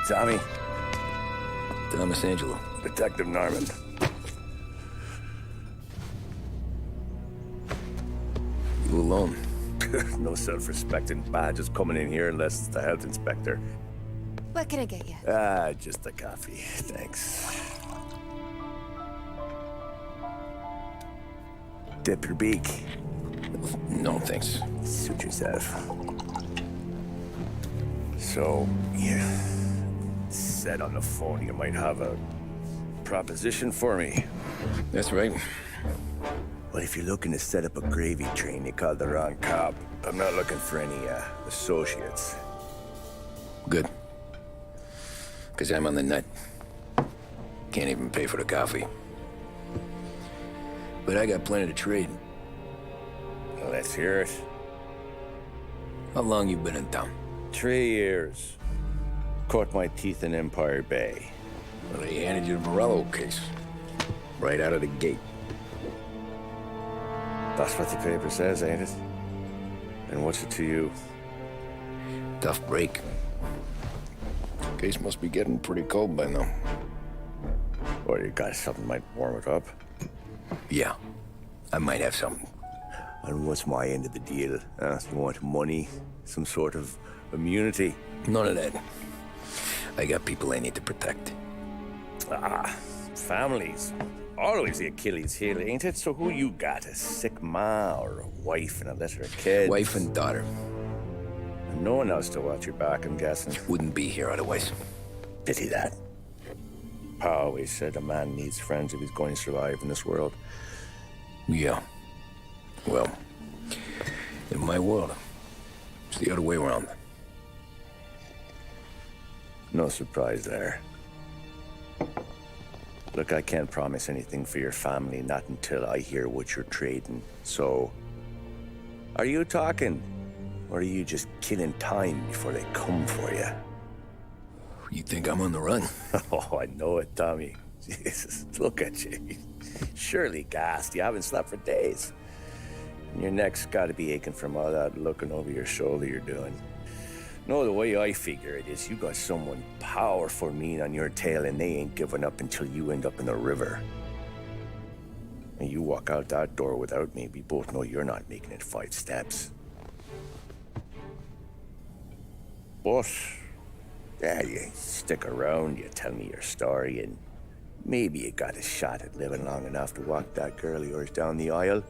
Tommy. Thomas Angelo. Detective Norman. You alone? No self-respecting badges coming in here unless it's the health inspector. What can I get you? Just a coffee. Thanks. Dip your beak. No, thanks. Suit yourself. So, you said on the phone you might have a proposition for me. That's right. Well, if you're looking to set up a gravy train, you called the wrong cop. I'm not looking for any, associates. Good. Because I'm on the nut. Can't even pay for the coffee. But I got plenty to trade. Well, let's hear it. How long you been in town? 3 years. Caught my teeth in Empire Bay. Well, they handed you the Morello case. Right out of the gate. That's what the paper says, ain't it? And what's it to you? Tough break. Case must be getting pretty cold by now. Or you got something might warm it up? Yeah, I might have something. And what's my end of the deal? You want money? Some sort of immunity? None of that. I got people I need to protect. Families. Always the Achilles heel, ain't it? So who you got? A sick ma or a wife and a litter of kids? Wife and daughter. And no one else to watch your back, I'm guessing. Wouldn't be here otherwise. Pity that. Pa always said a man needs friends if he's going to survive in this world. Yeah. Well, in my world, it's the other way around. No surprise there. Look, I can't promise anything for your family, not until I hear what you're trading. So, are you talking? Or are you just killing time before they come for you? You think I'm on the run? Oh, I know it, Tommy. Jesus, look at you. Surely gassed. You haven't slept for days. And your neck's got to be aching from all that looking over your shoulder you're doing. No, the way I figure it is you got someone powerful mean on your tail and they ain't giving up until you end up in the river. And you walk out that door without me, we both know you're not making it 5 steps. But, yeah, you stick around, you tell me your story, and maybe you got a shot at living long enough to walk that girl of yours down the aisle.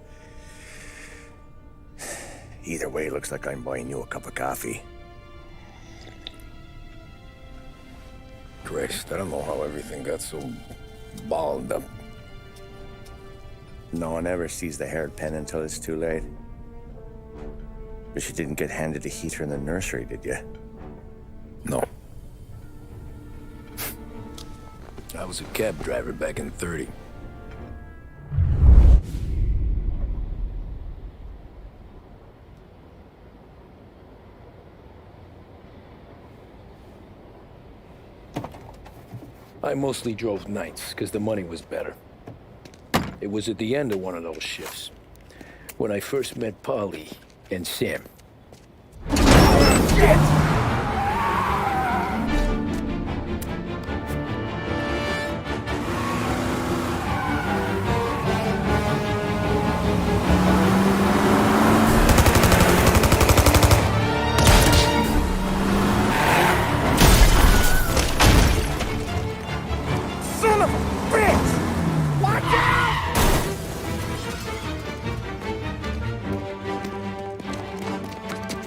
Either way, looks like I'm buying you a cup of coffee. Christ, I don't know how everything got so balled up. No one ever sees the haired pen until it's too late. But you didn't get handed a heater in the nursery, did you? No. I was a cab driver back in '30. I mostly drove nights, because the money was better. It was at the end of one of those shifts, when I first met Paulie and Sam. Shit!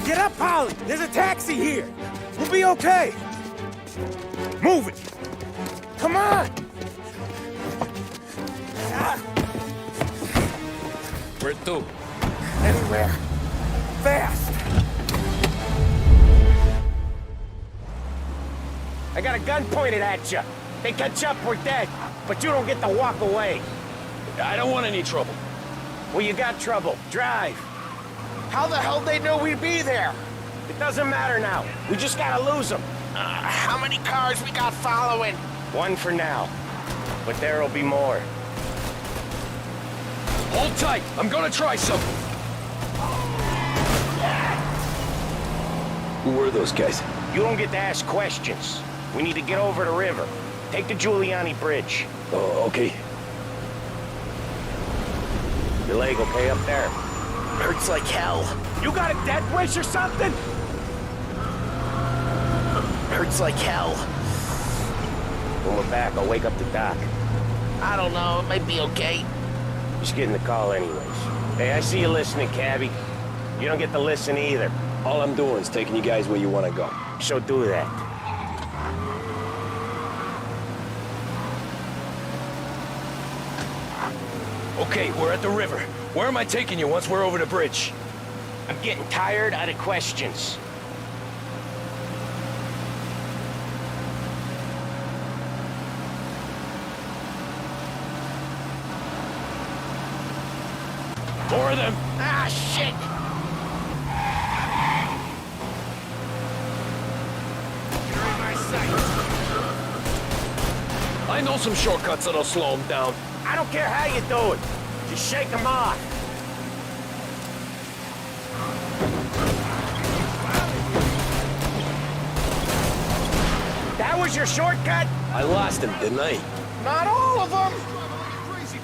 Get up, Paulie! There's a taxi here! We'll be okay! Move it! Come on! Where to? Anywhere. Fast! I got a gun pointed at you. They catch up, we're dead. But you don't get to walk away. I don't want any trouble. Well, you got trouble. Drive. How the hell they know we'd be there? It doesn't matter now. We just gotta lose them. How many cars we got following? 1 for now. But there'll be more. Hold tight. I'm gonna try something. Who were those guys? You don't get to ask questions. We need to get over the river. Take the Giuliani Bridge. Oh, okay. Your leg okay up there? Hurts like hell. You got a death wish or something? Hurts like hell. When we're back, I'll wake up the doc. I don't know, it might be okay. Just getting the call anyways. Hey, I see you listening, cabbie. You don't get to listen either. All I'm doing is taking you guys where you want to go. So do that. Okay, we're at the river. Where am I taking you once we're over the bridge? I'm getting tired of the questions. More of them. Ah, shit! You're in my sight. I know some shortcuts that'll slow them down. I don't care how you do it. Just shake them off. That was your shortcut? I lost him, didn't I? Not all of them.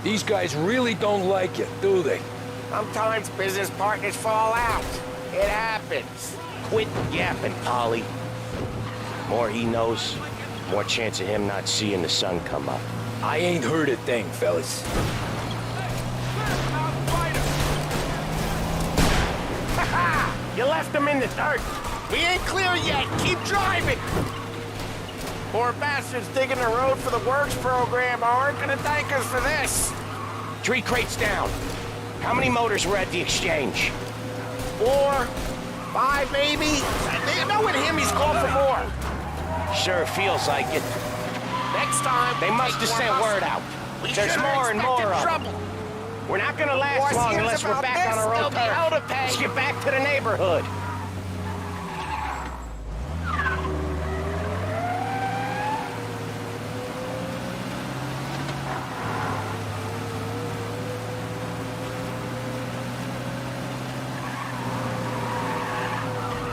These guys really don't like you, do they? Sometimes business partners fall out. It happens. Quit yapping, Paulie. More he knows, more chance of him not seeing the sun come up. I ain't heard a thing, fellas. Ha! You left him in the dirt. We ain't clear yet. Keep driving. Poor bastards digging the road for the works program aren't gonna thank us for this. 3 crates down. How many motors were at the exchange? 4, 5 maybe. You know with him he's called for more. Sure feels like it. Next time They must have sent word out. There's more and more of them. trouble. We're not gonna last Boss long hears unless we're about back this, on our they'll own be hell to turf. pay. Let's get back to the neighborhood.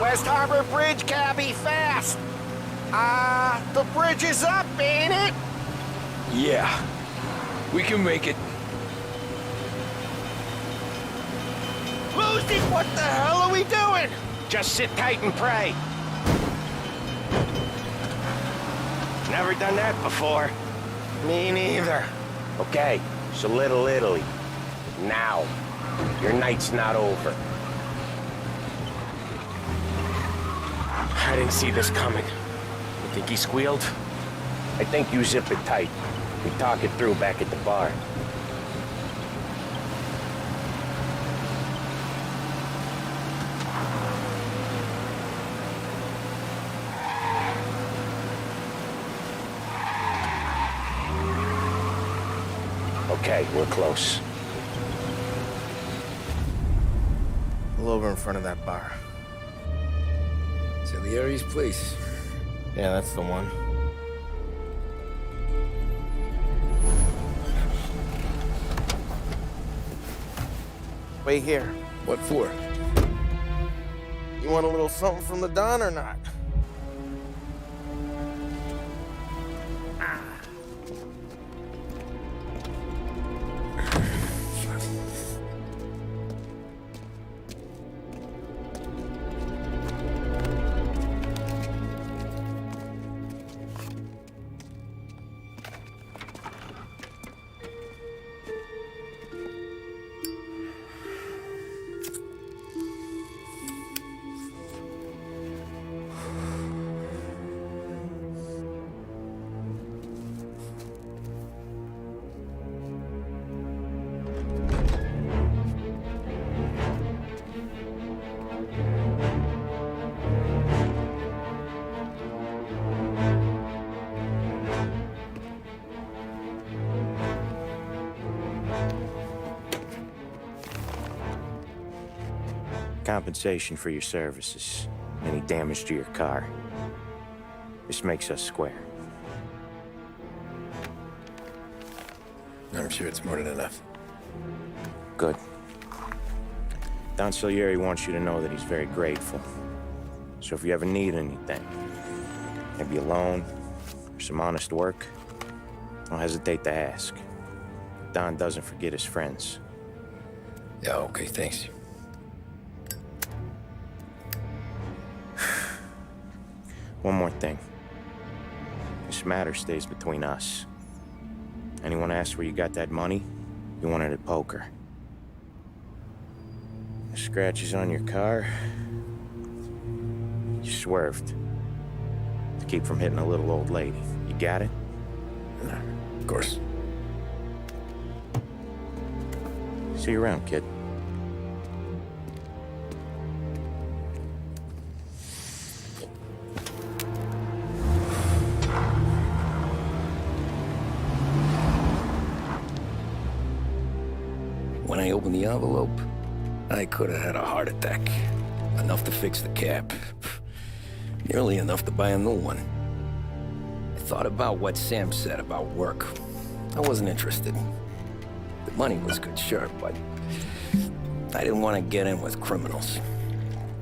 West Harbor Bridge, cabbie, fast. The bridge is up, ain't it? Yeah. We can make it. Luigi, what the hell are we doing? Just sit tight and pray. Never done that before. Me neither. Okay, so Little Italy. Now. Your night's not over. I didn't see this coming. You think he squealed? I think you zip it tight. We talk it through back at the bar. Okay, we're close. Pull over in front of that bar. Salieri's place. Yeah, that's the one. Wait here. What for? You want a little something from the Don or not? Compensation for your services. Any damage to your car. This makes us square. I'm sure it's more than enough. Good. Don Salieri wants you to know that he's very grateful. So if you ever need anything, maybe a loan, For some honest work, don't hesitate to ask. Don doesn't forget his friends. Yeah, okay, thanks. One more thing. This matter stays between us. Anyone asks where you got that money, you won it at poker. The scratches on your car, you swerved. To keep from hitting a little old lady. You got it? Nah, of course. See you around, kid. When I opened the envelope, I could have had a heart attack. Enough to fix the cap. Nearly enough to buy a new one. I thought about what Sam said about work. I wasn't interested. The money was good, sure, but I didn't want to get in with criminals.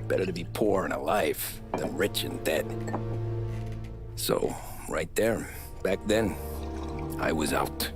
Better to be poor and alive than rich and dead. So, right there, back then, I was out.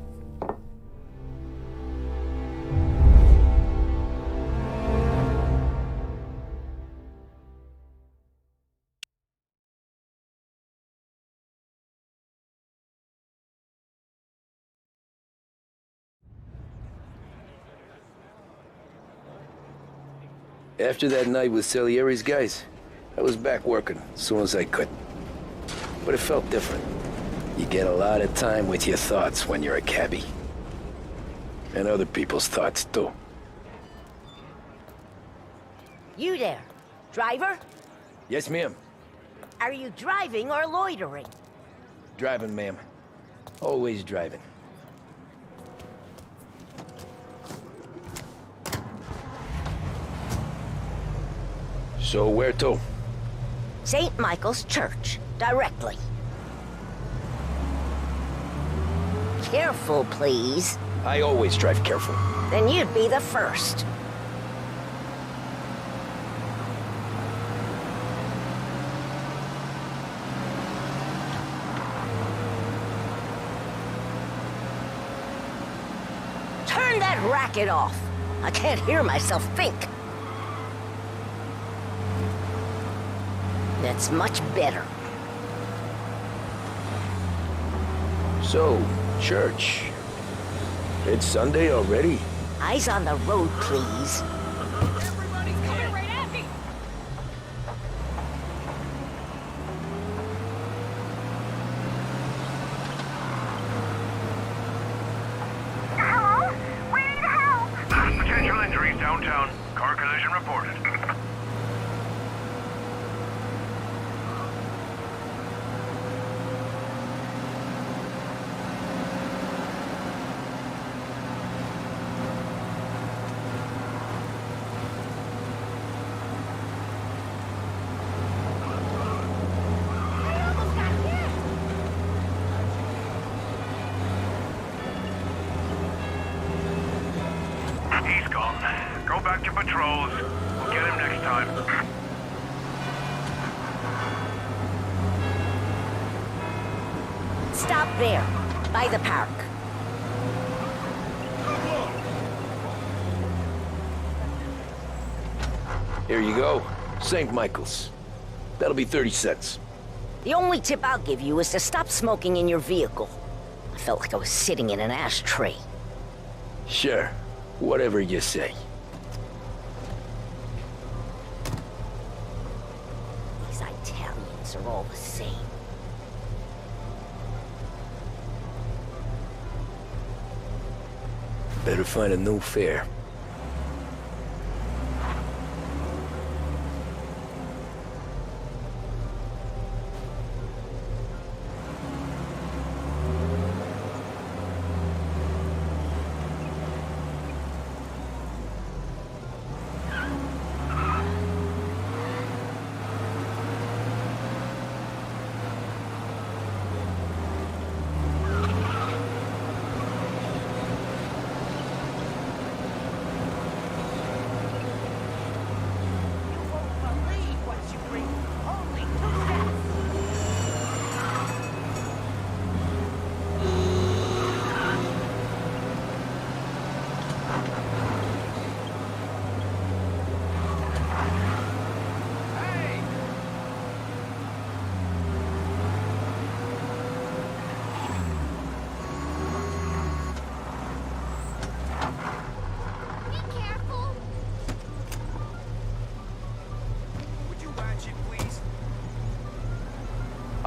After that night with Salieri's guys, I was back working as soon as I could. But it felt different. You get a lot of time with your thoughts when you're a cabbie. And other people's thoughts, too. You there, driver? Yes, ma'am. Are you driving or loitering? Driving, ma'am. Always driving. So where to? St. Michael's Church, directly. Careful, please. I always drive careful. Then you'd be the first. Turn that racket off. I can't hear myself think. That's much better. So, church. It's Sunday already? Eyes on the road, please. Everybody's coming right at me! Hello? We need help! Potential injuries downtown. Car collision reported. He's gone. Go back to patrols. We'll get him next time. Stop there, by the park. Here you go. St. Michael's. That'll be 30 cents. The only tip I'll give you is to stop smoking in your vehicle. I felt like I was sitting in an ashtray. Sure. Whatever you say. These Italians are all the same. Better find a new fare.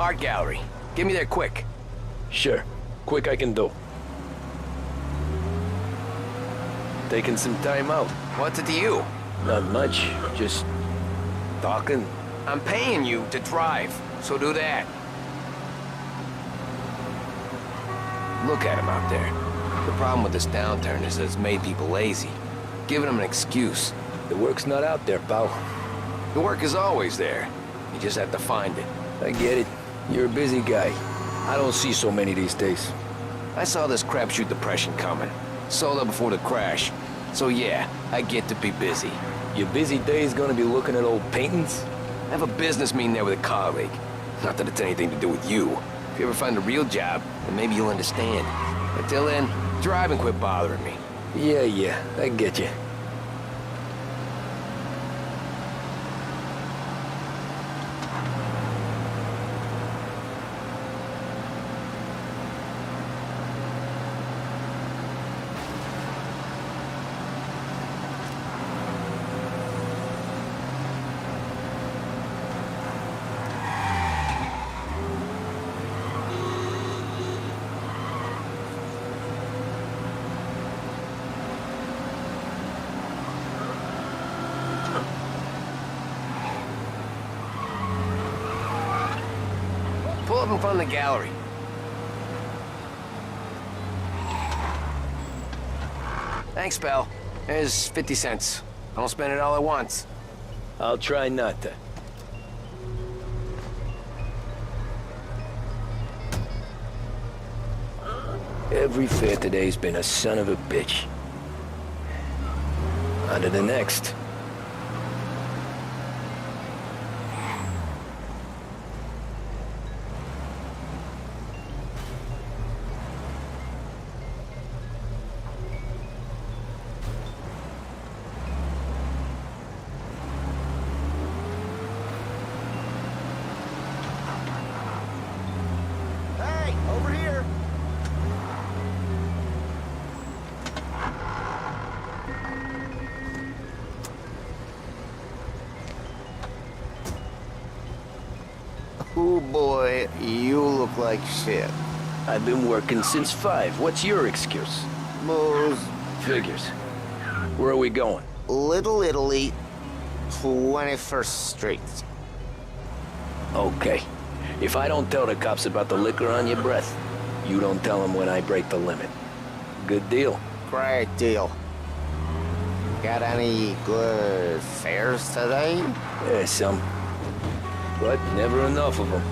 Art gallery. Get me there quick. Sure. Quick I can do. Taking some time out. What's it to you? Not much. Just talking. I'm paying you to drive, so do that. Look at him out there. The problem with this downturn is that it's made people lazy. Giving them an excuse. The work's not out there, pal. The work is always there. You just have to find it. I get it. You're a busy guy. I don't see so many these days. I saw this crapshoot depression coming. Sold up before the crash. So yeah, I get to be busy. Your busy day's gonna be looking at old paintings? I have a business meeting there with a colleague. Not that it's anything to do with you. If you ever find a real job, then maybe you'll understand. Until then, drive and quit bothering me. Yeah, I get you. Pull up in front of the gallery. Thanks, pal. There's 50 cents. I don't spend it all at once. I'll try not to. Every fare today's been a son of a bitch. On to the next. Oh boy, you look like shit. I've been working since 5. What's your excuse? Booze. Figures. Where are we going? Little Italy, 21st Street. Okay. If I don't tell the cops about the liquor on your breath, you don't tell them when I break the limit. Good deal. Great deal. Got any good fares today? Yeah, some. But never enough of them.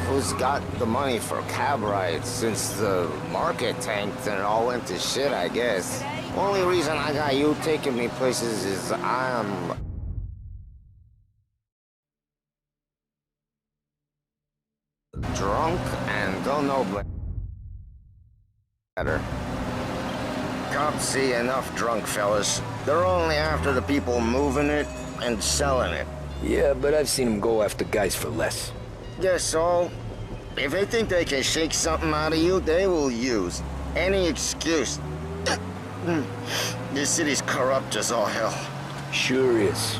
Who's got the money for cab rides since the market tanked and it all went to shit, I guess? Only reason I got you taking me places is I'm drunk and don't know better. Cops see enough drunk fellas. They're only after the people moving it and selling it. Yeah, but I've seen them go after guys for less. Guess so. If they think they can shake something out of you, they will use any excuse. This city's corrupt as all hell. Sure is.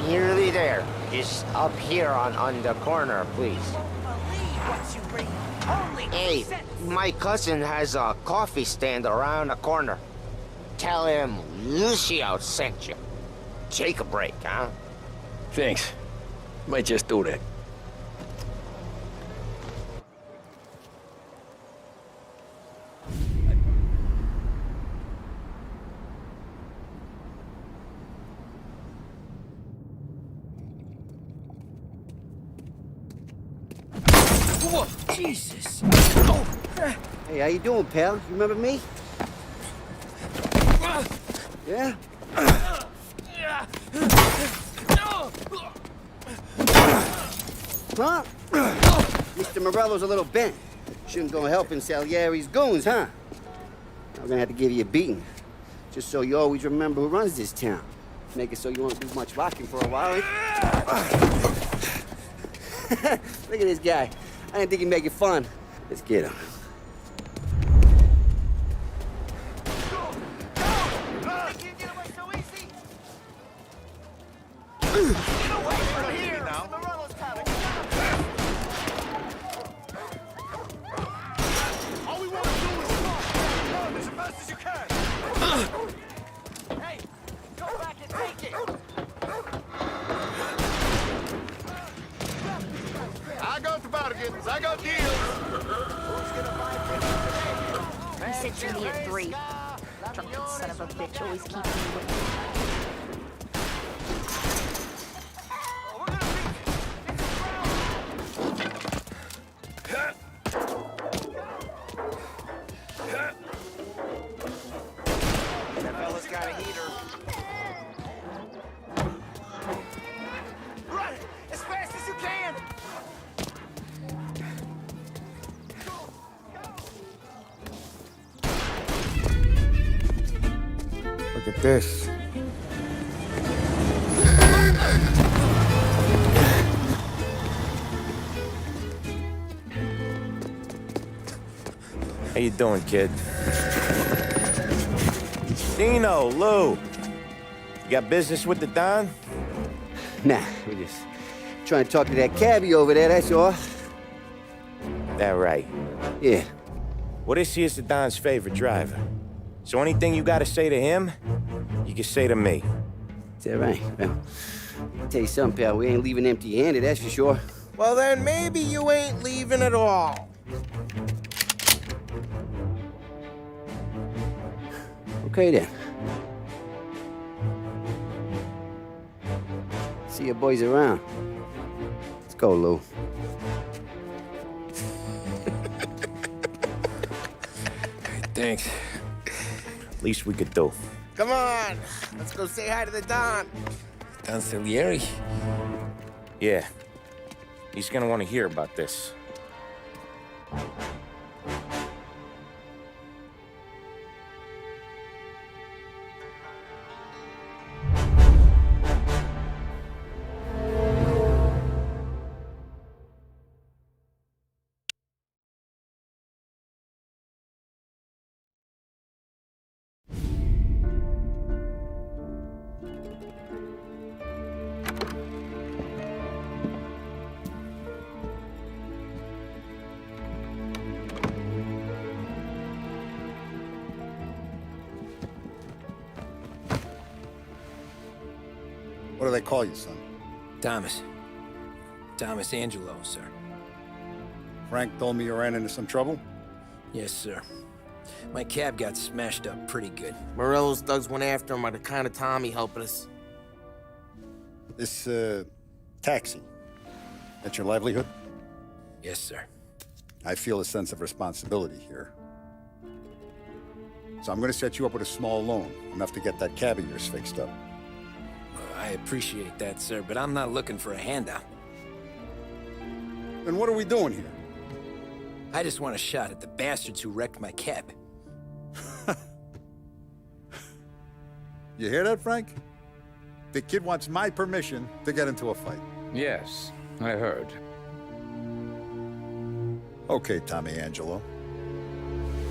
Nearly there. Just up here on the corner, please. Hey, my cousin has a coffee stand around the corner. Tell him Lucio sent you. Take a break, huh? Thanks. Might just do that. Whoa, Jesus. Hey, how you doing, pal? You remember me? Yeah? Huh? Mr. Morello's a little bent. Shouldn't go helping Salieri's goons, huh? I'm gonna have to give you a beating. Just so you always remember who runs this town. Make it so you won't do much rocking for a while. Look at this guy. I didn't think he'd make it fun. Let's get him. I got deals. He said you needed 3. Drunken son of a bitch always keeping me with me. That fella's got a heater. Run as fast as you can. Look at this. How you doing, kid? Dino, Lou. You got business with the Don? Nah, we're just trying to talk to that cabbie over there, that's all. That right. Yeah. Well, this here's the Don's favorite driver. So anything you gotta say to him, you can say to me. Is that right? Well, I'll tell you something, pal. We ain't leaving empty-handed, that's for sure. Well, then maybe you ain't leaving at all. Okay, then. See your boys around. Let's go, Lou. Thanks. Least we could do. Come on, let's go say hi to the Don. Don Salieri? Yeah. He's gonna want to hear about this. What do they call you, son? Thomas. Thomas Angelo, sir. Frank told me you ran into some trouble? Yes, sir. My cab got smashed up pretty good. Morello's thugs went after him by the kind of Tommy helping us. This, taxi. That's your livelihood? Yes, sir. I feel a sense of responsibility here. So I'm gonna set you up with a small loan, enough to get that cab of yours fixed up. I appreciate that, sir, but I'm not looking for a handout. Then what are we doing here? I just want a shot at the bastards who wrecked my cab. You hear that, Frank? The kid wants my permission to get into a fight. Yes, I heard. Okay, Tommy Angelo.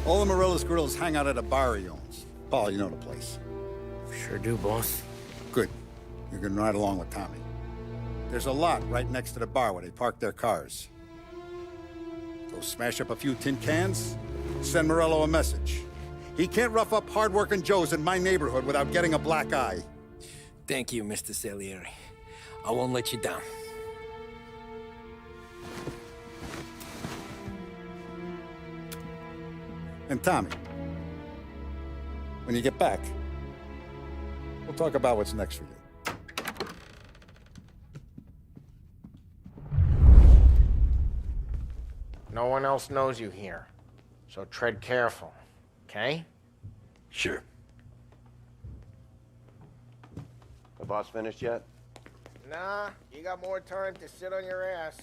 All the Morello's grills hang out at a bar he owns. Paul, you know the place. Sure do, boss. Good. You can ride along with Tommy. There's a lot right next to the bar where they park their cars. Go smash up a few tin cans, send Morello a message. He can't rough up hard-working Joes in my neighborhood without getting a black eye. Thank you, Mr. Salieri. I won't let you down. And Tommy, when you get back, we'll talk about what's next for you. No one else knows you here. So tread careful, okay? Sure. The boss finished yet? Nah, you got more time to sit on your ass.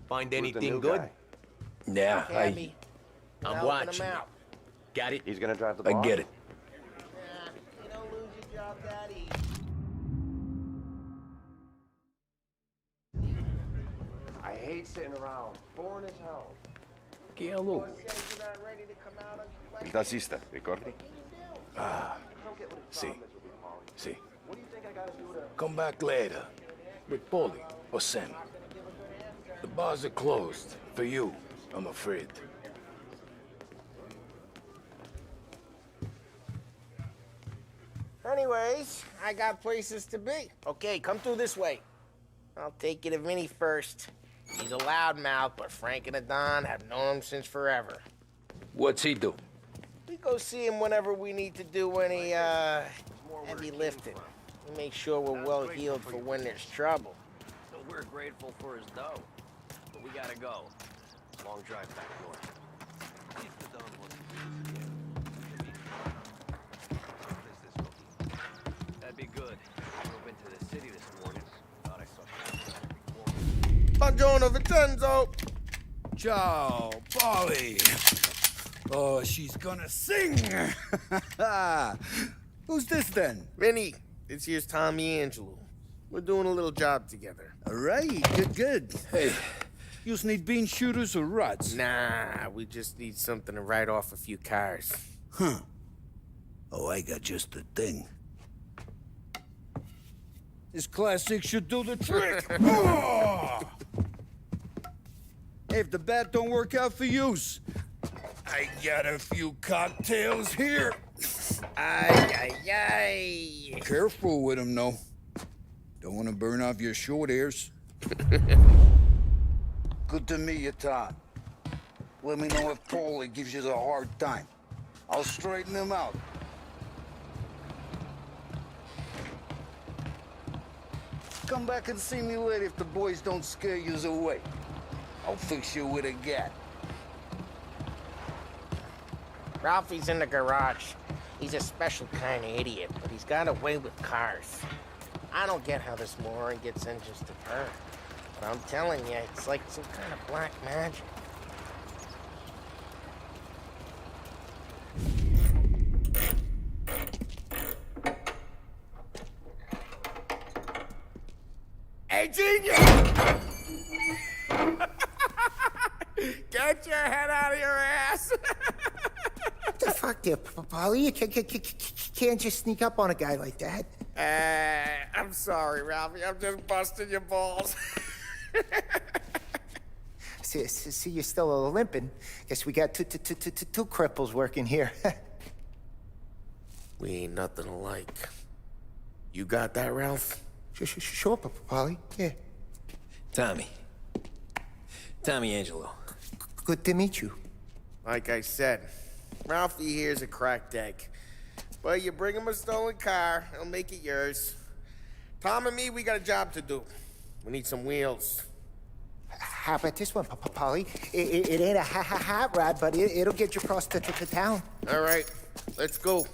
Find anything good? Yeah, Cabby, I'm helping watching. him out. Got it? He's gonna drive the I boss? get it. Nah, you don't lose your job that easy. I hate sitting around. Boring as hell. Ghillotti. Says you're not ready to come out on your Il tassista, ricordi? See. Come back later. With Paulie or Sam. The bars are closed. For you, I'm afraid. Anyways, I got places to be. Okay, come through this way. I'll take you to Vinny first. He's a loudmouth, but Frank and the Don have known him since forever. What's he do? We go see him whenever we need to do any, heavy lifting. We make sure we're well heeled for when there's trouble. So we're grateful for his dough. But we gotta go. Long drive back north. That'd be good. I drove into the city this morning. Thought I saw Buongiorno, Vincenzo! Ciao, Paulie. Oh, she's gonna sing. Who's this then? Vinny, this here's Tommy Angelo. We're doing a little job together. All right, good. Hey, you need bean shooters or rods? Nah, we just need something to write off a few cars. Huh. Oh, I got just the thing. This classic should do the trick. Oh! Hey, if the bat don't work out for yous, I got a few cocktails here. Ay, ay, ay. Careful with them, though. Don't want to burn off your short hairs. Good to meet you, Todd. Let me know if Paulie gives you the hard time. I'll straighten him out. Come back and see me later if the boys don't scare yous away. I'll fix you with a gat. Ralphie's in the garage. He's a special kind of idiot, but he's got a way with cars. I don't get how this moron gets engines to turn. But I'm telling you, it's like some kind of black magic. Hey, genius! Get your head out of your ass! What the fuck there, Paulie? You can't just sneak up on a guy like that. I'm sorry, Ralphie. I'm just busting your balls. See, you're still limping. Guess we got two cripples working here. We ain't nothing alike. You got that, Ralph? Sure, Paulie. Yeah. Tommy Angelo. Good to meet you. Like I said, Ralphie here's a cracked egg. But you bring him a stolen car, he'll make it yours. Tom and me, we got a job to do. We need some wheels. How about this one, Paulie? It ain't a hot rod, but it'll get you across to town. All right, let's go.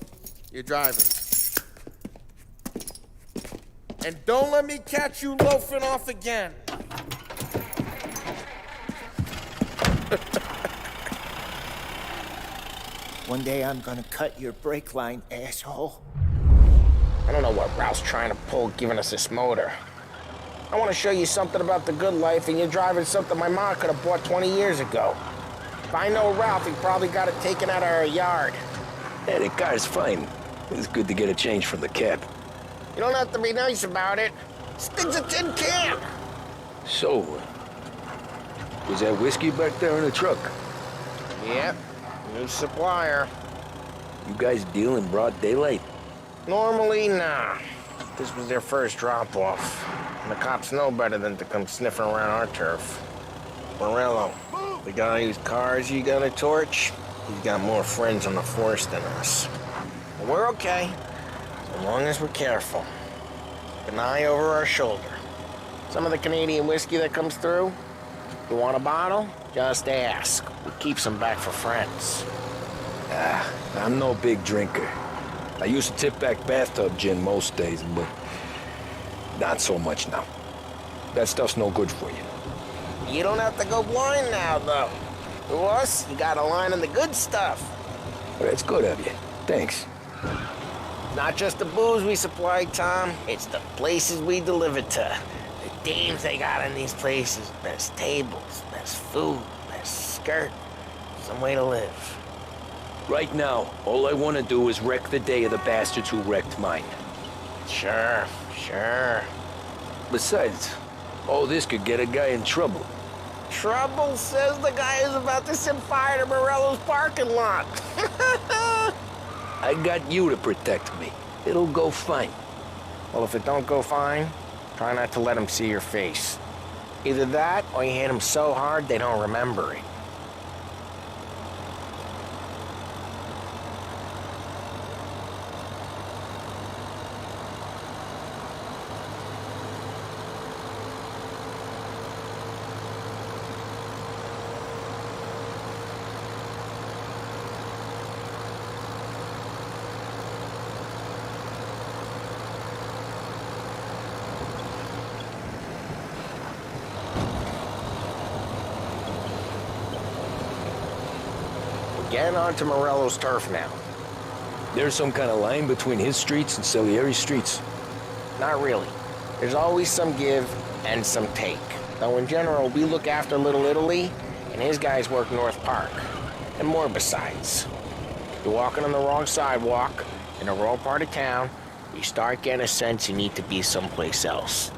You're driving. And don't let me catch you loafing off again. One day I'm gonna cut your brake line, asshole. I don't know what Ralph's trying to pull giving us this motor. I want to show you something about the good life, and you're driving something my mom could have bought 20 years ago. If I know Ralph, he probably got it taken out of our yard. Hey, the car's fine. It's good to get a change from the cab. You don't have to be nice about it. This thing's a tin can. So, was that whiskey back there in the truck? Yep, new supplier. You guys deal in broad daylight? Normally, nah. This was their first drop-off. And the cops know better than to come sniffing around our turf. Morello, the guy whose cars you got a torch, he's got more friends on the force than us. But we're okay, as long as we're careful. Keep an eye over our shoulder. Some of the Canadian whiskey that comes through, you want a bottle? Just ask. We keep some back for friends. I'm no big drinker. I used to tip back bathtub gin most days, but not so much now. That stuff's no good for you. You don't have to go blind now, though. To us, you got a line on the good stuff. Well, that's good of you. Thanks. Not just the booze we supply, Tom. It's the places we deliver to. The dames they got in these places. Best tables, best food, best skirt. Some way to live. Right now, all I want to do is wreck the day of the bastards who wrecked mine. Sure. Besides, all this could get a guy in trouble. Trouble, says the guy who's about to set fire to Morello's parking lot. I got you to protect me. It'll go fine. Well, if it don't go fine, try not to let him see your face. Either that, or you hit him so hard they don't remember it. Getting onto Morello's turf now. There's some kind of line between his streets and Salieri's streets. Not really. There's always some give and some take. Though in general, we look after Little Italy, and his guys work North Park. And more besides. You're walking on the wrong sidewalk, in the wrong part of town, you start getting a sense you need to be someplace else.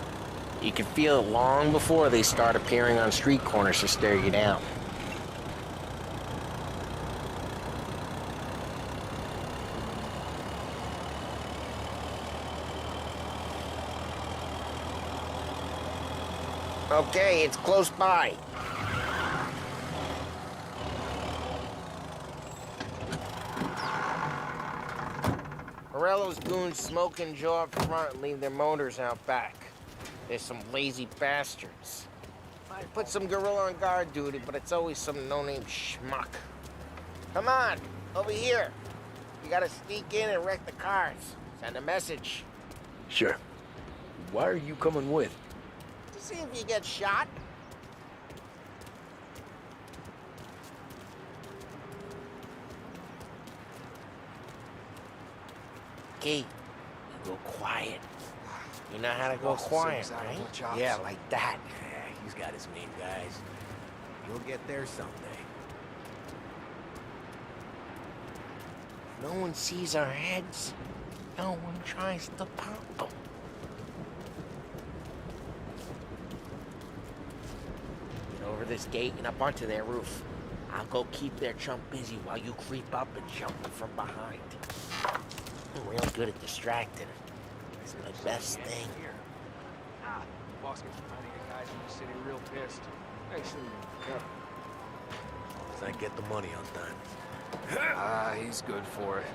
You can feel it long before they start appearing on street corners to stare you down. Okay, it's close by. Morello's goons smoke and jaw up front and leave their motors out back. They're some lazy bastards. I put some gorilla on guard duty, but it's always some no-name schmuck. Come on, over here. You gotta sneak in and wreck the cars. Send a message. Sure. Why are you coming with? To see if you get shot. Okay, you go quiet. You know how to go quiet, right? Yeah, like that. Yeah, he's got his main guys. You'll get there someday. No one sees our heads. No one tries to pop them. Get over this gate and up onto their roof. I'll go keep their chump busy while you creep up and jump them from behind. I'm real good at distracting. It's my best thing. Ah, boss gets plenty of guys in the city real pissed. Actually, Does that get the money on time? He's good for it.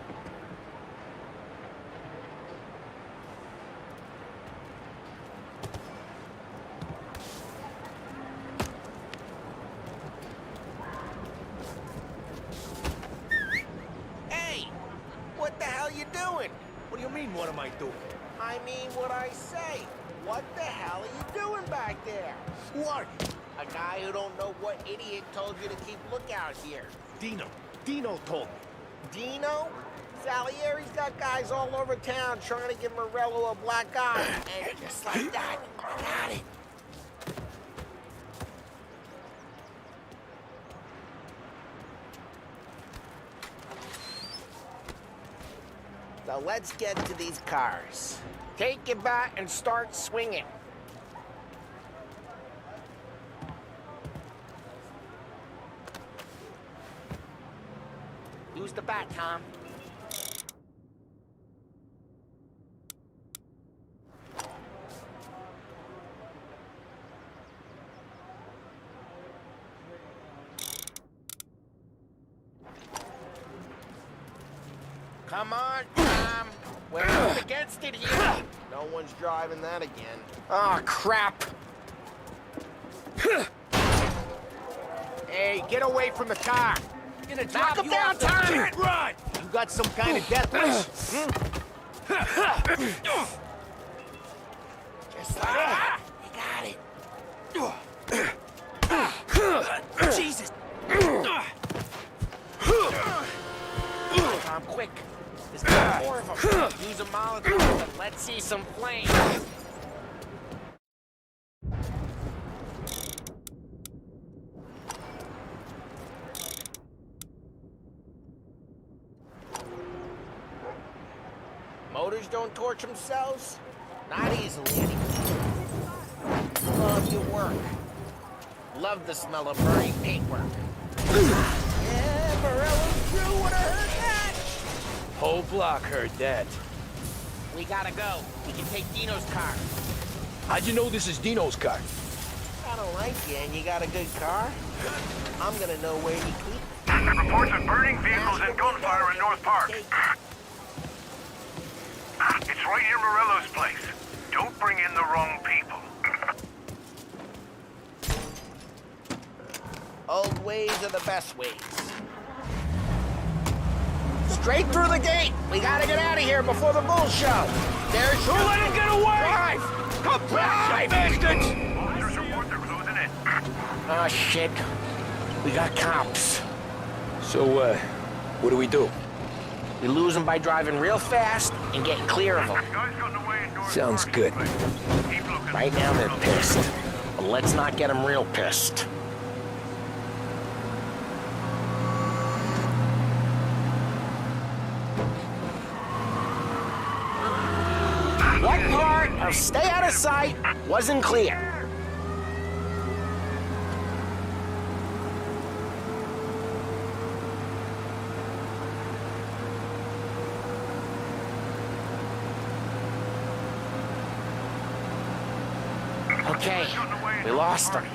Hey! What the hell you doing? What do you mean, what am I doing? I mean what I say. What the hell are you doing back there? Who are you? A guy who don't know what idiot told you to keep lookout here. Dino. Dino told me. Dino? Salieri's got guys all over town trying to give Morello a black eye. And just like that, I got it. So let's get to these cars. Take your bat and start swinging. Use the bat, Tom. Come on, Tom. We're up against it here. No one's driving that again. Oh, crap. Hey, get away from the car. Knock him down, Tom! Run! You got some kind of death wish? Just like that. You got it. Jesus! Tom, quick. There's no more of them. Use a Molotov and let's see some flames. Motors don't torch themselves? Not easily, anyway. Love your work. Love the smell of burning paintwork. Yeah, Morello's crew would have heard that. Whole block heard that. We gotta go. We can take Dino's car. How'd you know this is Dino's car? I don't like you, and you got a good car. I'm gonna know where you keep it. Reports of burning vehicles and gunfire in North Park. It's right near Morello's place. Don't bring in the wrong people. Old ways are the best ways. Straight through the gate. We gotta get out of here before the bull show. There's... Don't let him get away! Drive! Come back, bastards! Officers report they're closing in. Oh, shit. We got cops. So, what do we do? We lose them by driving real fast and getting clear of them. Guys gotten away in North Sounds Park. good. Keep looking. Right now, they're pissed. But let's not get them real pissed. What part of stay out of sight wasn't clear? Okay, we lost them.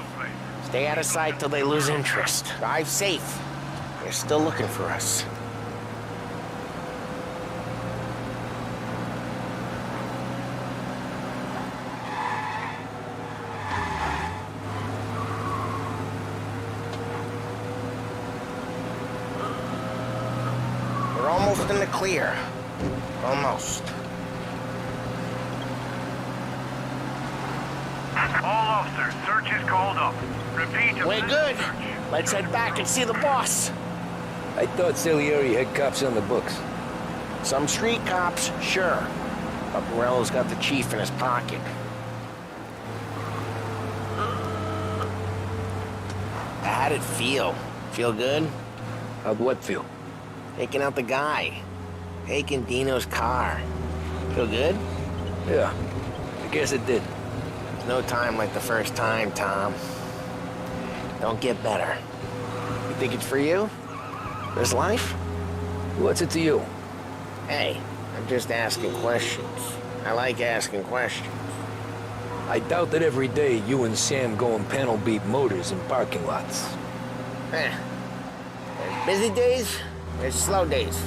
Stay out of sight till they lose interest. Drive safe. They're still looking for us. We're almost in the clear. Almost. All officers, search is called up. Repeat. We're good. Let's head back and see the boss. I thought Salieri had cops on the books. Some street cops, sure. But Morello's got the chief in his pocket. How'd it feel? Feel good? How'd what feel? Taking out the guy. Taking Dino's car. Feel good? Yeah, I guess it did. No time like the first time, Tom. Don't get better. You think it's for you? This life? What's it to you? Hey, I'm just asking questions. I like asking questions. I doubt that every day you and Sam go and panel beat motors in parking lots. There's busy days, there's slow days.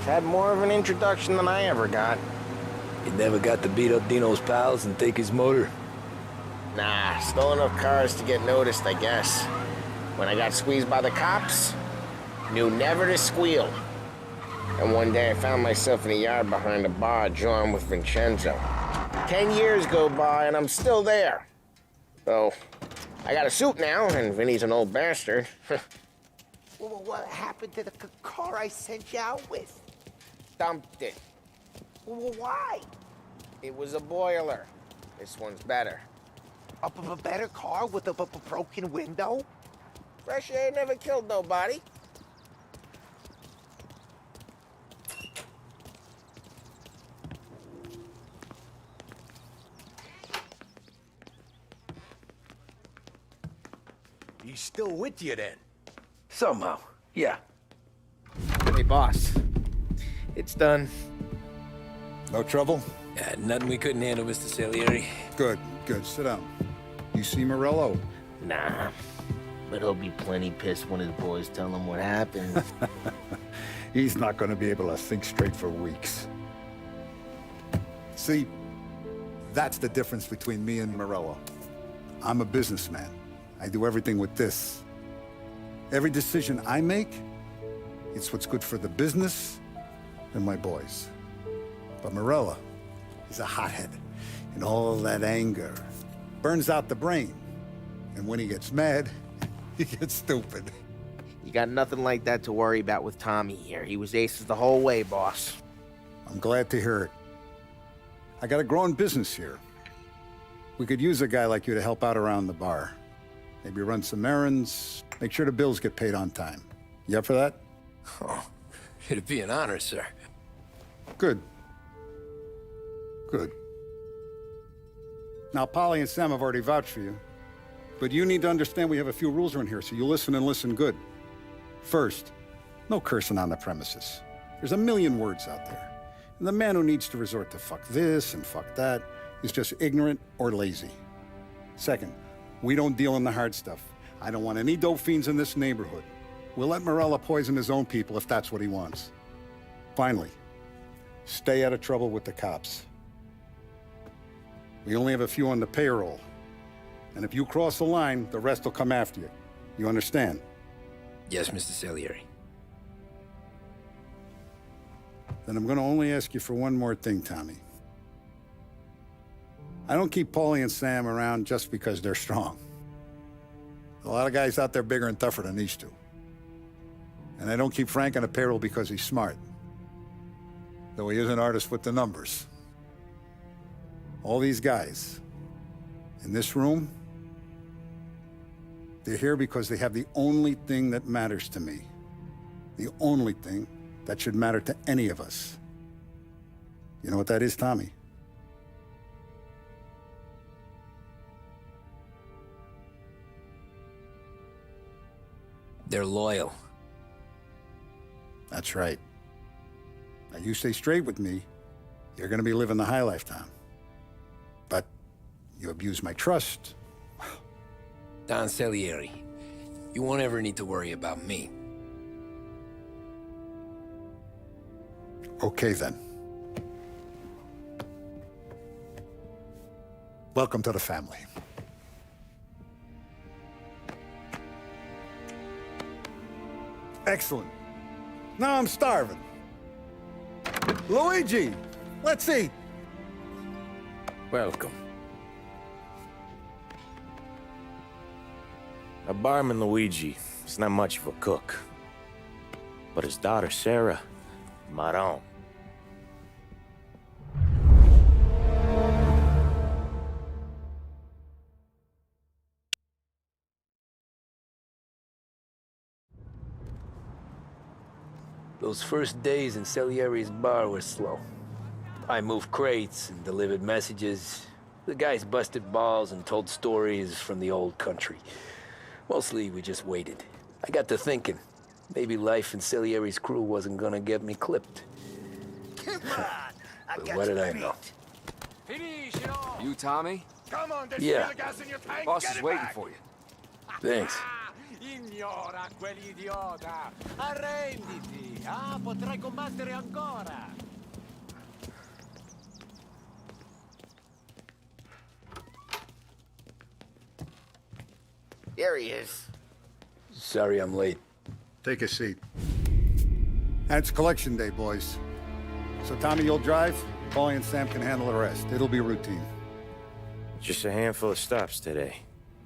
Had more of an introduction than I ever got. You never got to beat up Dino's pals and take his motor? Nah, stole enough cars to get noticed, I guess. When I got squeezed by the cops, knew never to squeal. And one day I found myself in a yard behind a bar drawn with Vincenzo. 10 years go by and I'm still there. Though, I got a suit now, and Vinny's an old bastard. Well, what happened to the car I sent you out with? Dumped it. Well, why? It was a boiler. This one's better. A better car with a broken window? Fresh air never killed nobody. He's still with you then? Somehow, yeah. Hey, boss. It's done. No trouble? Yeah, nothing we couldn't handle, Mr. Salieri. Good, good. Sit down. You see Morello? Nah, but he'll be plenty pissed when his boys tell him what happened. He's not gonna be able to think straight for weeks. See, that's the difference between me and Morello. I'm a businessman. I do everything with this. Every decision I make, it's what's good for the business and my boys. But Morello, he's a hothead, and all that anger burns out the brain. And when he gets mad, he gets stupid. You got nothing like that to worry about with Tommy here. He was aces the whole way, boss. I'm glad to hear it. I got a growing business here. We could use a guy like you to help out around the bar. Maybe run some errands, make sure the bills get paid on time. You up for that? Oh, it'd be an honor, sir. Good. Good. Now, Paulie and Sam have already vouched for you. But you need to understand we have a few rules around here, so you listen and listen good. First, no cursing on the premises. There's a million words out there. And the man who needs to resort to fuck this and fuck that is just ignorant or lazy. Second, we don't deal in the hard stuff. I don't want any dope fiends in this neighborhood. We'll let Morello poison his own people if that's what he wants. Finally, stay out of trouble with the cops. We only have a few on the payroll. And if you cross the line, the rest will come after you. You understand? Yes, Mr. Salieri. Then I'm gonna only ask you for one more thing, Tommy. I don't keep Paulie and Sam around just because they're strong. A lot of guys out there bigger and tougher than these two. And I don't keep Frank on the payroll because he's smart. Though he is an artist with the numbers. All these guys in this room, they're here because they have the only thing that matters to me. The only thing that should matter to any of us. You know what that is, Tommy? They're loyal. That's right. Now you stay straight with me, you're gonna be living the high life, Tom. But you abuse my trust. Don Salieri, you won't ever need to worry about me. Okay, then. Welcome to the family. Excellent. Now I'm starving. Luigi, let's eat. Welcome. Our barman Luigi is not much of a cook. But his daughter Sarah, Marino. Those first days in Salieri's bar were slow. I moved crates and delivered messages. The guys busted balls and told stories from the old country. Mostly, we just waited. I got to thinking, maybe life in Salieri's crew wasn't gonna get me clipped. Come on! But what did I know? You, Tommy? Come on, there's Yeah. still gas in your tank. Boss Get is it waiting back. for you. Thanks. Ignora quell'idiota. Arrenditi. Potrai combattere ancora. There he is. Sorry I'm late. Take a seat. And it's collection day, boys. So Tommy, you'll drive. Paulie and Sam can handle the rest. It'll be routine. Just a handful of stops today.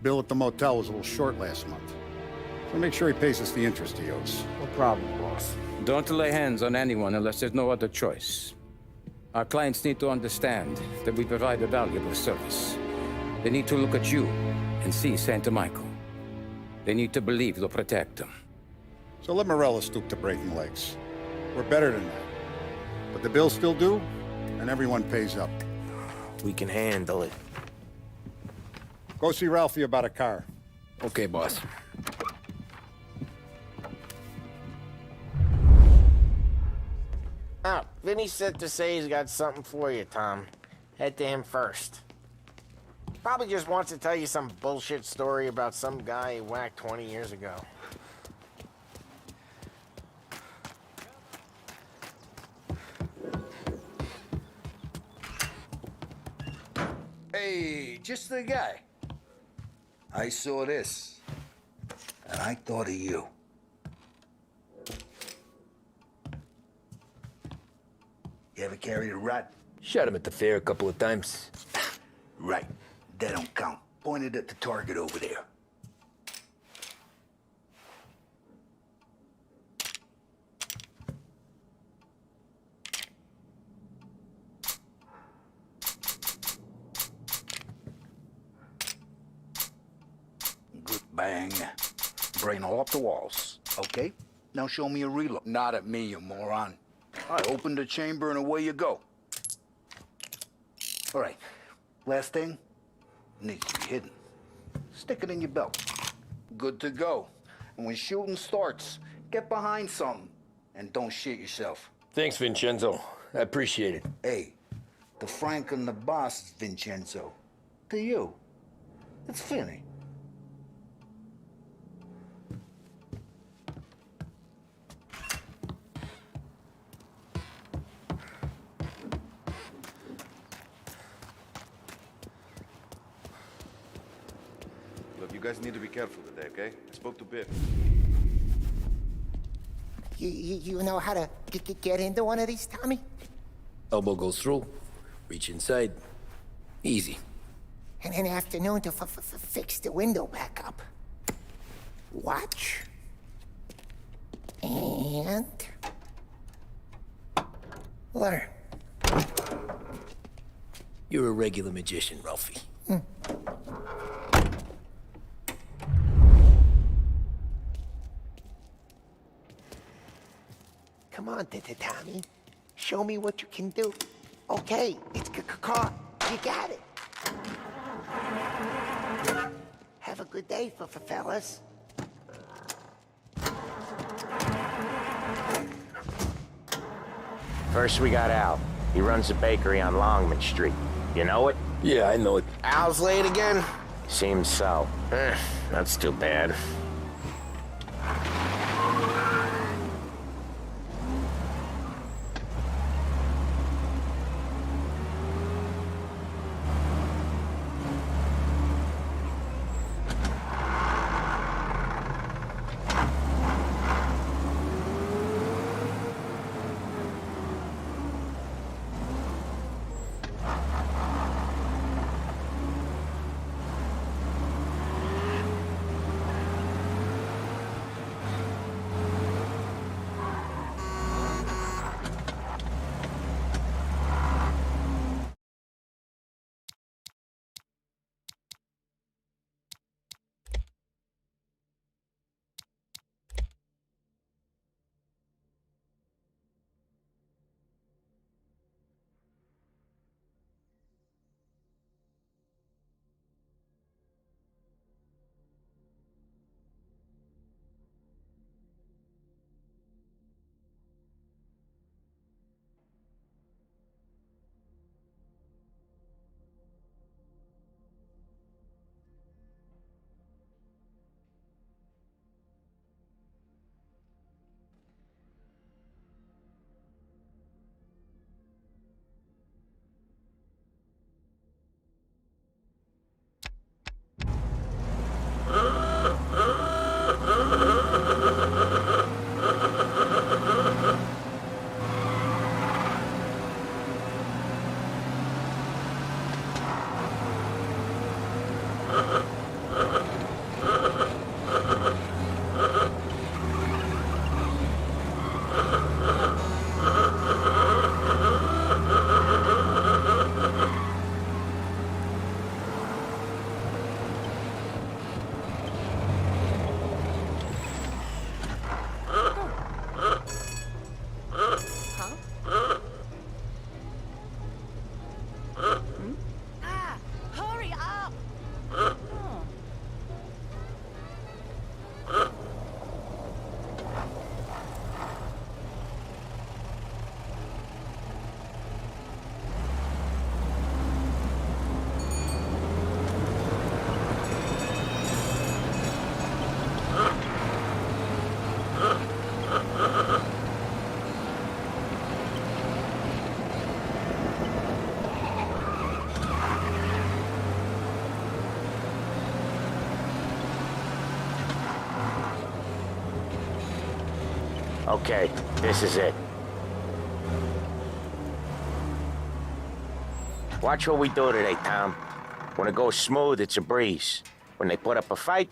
Bill at the motel was a little short last month. So make sure he pays us the interest he owes. No problem, boss. Don't lay hands on anyone unless there's no other choice. Our clients need to understand that we provide a valuable service. They need to look at you and see Santa Michael. They need to believe you'll protect them. So let Morello stoop to breaking legs. We're better than that. But the bill's still due, and everyone pays up. We can handle it. Go see Ralphie about a car. Okay, boss. Oh, Vinny said to say he's got something for you, Tom. Head to him first. Probably just wants to tell you some bullshit story about some guy he whacked 20 years ago. Hey, just the guy. I saw this, and I thought of you. You ever carried a rat? Shot him at the fair a couple of times. Right. That don't count. Pointed at the target over there. Good bang. Brain all off the walls. Okay? Now show me a reload. Not at me, you moron. I opened the chamber and away you go. All right. Last thing. Needs to be hidden. Stick it in your belt. Good to go. And when shooting starts, get behind something. And don't shit yourself. Thanks, Vincenzo. I appreciate it. Hey, the Frank and the boss is Vincenzo. To you, it's Finny. Look, you guys need to be careful today, okay? I spoke to Biff. You know how to get into one of these, Tommy? Elbow goes through, reach inside. Easy. And an afternoon to fix the window back up. Watch. And... learn. You're a regular magician, Ralphie. Come on, Tommy. Show me what you can do. Okay, it's car. You got it. Have a good day, fellas. First we got Al. He runs a bakery on Longman Street. You know it? Yeah, I know it. Al's late again? Seems so. That's too bad. Hurry up! Oh. Okay, this is it. Watch what we do today, Tom. When it goes smooth, it's a breeze. When they put up a fight,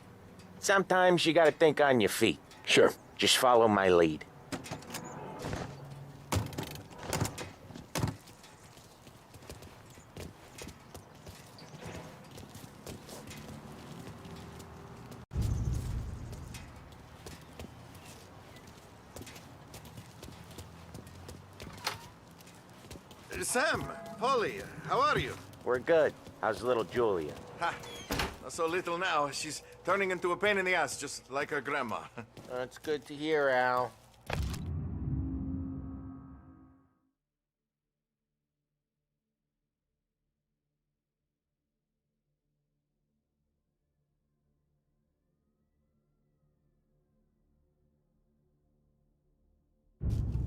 sometimes you gotta think on your feet. Sure. Just follow my lead. Sam, Paulie, how are you? We're good. How's little Julia? Ha! Not so little now. She's turning into a pain in the ass, just like her grandma. That's good to hear, Al.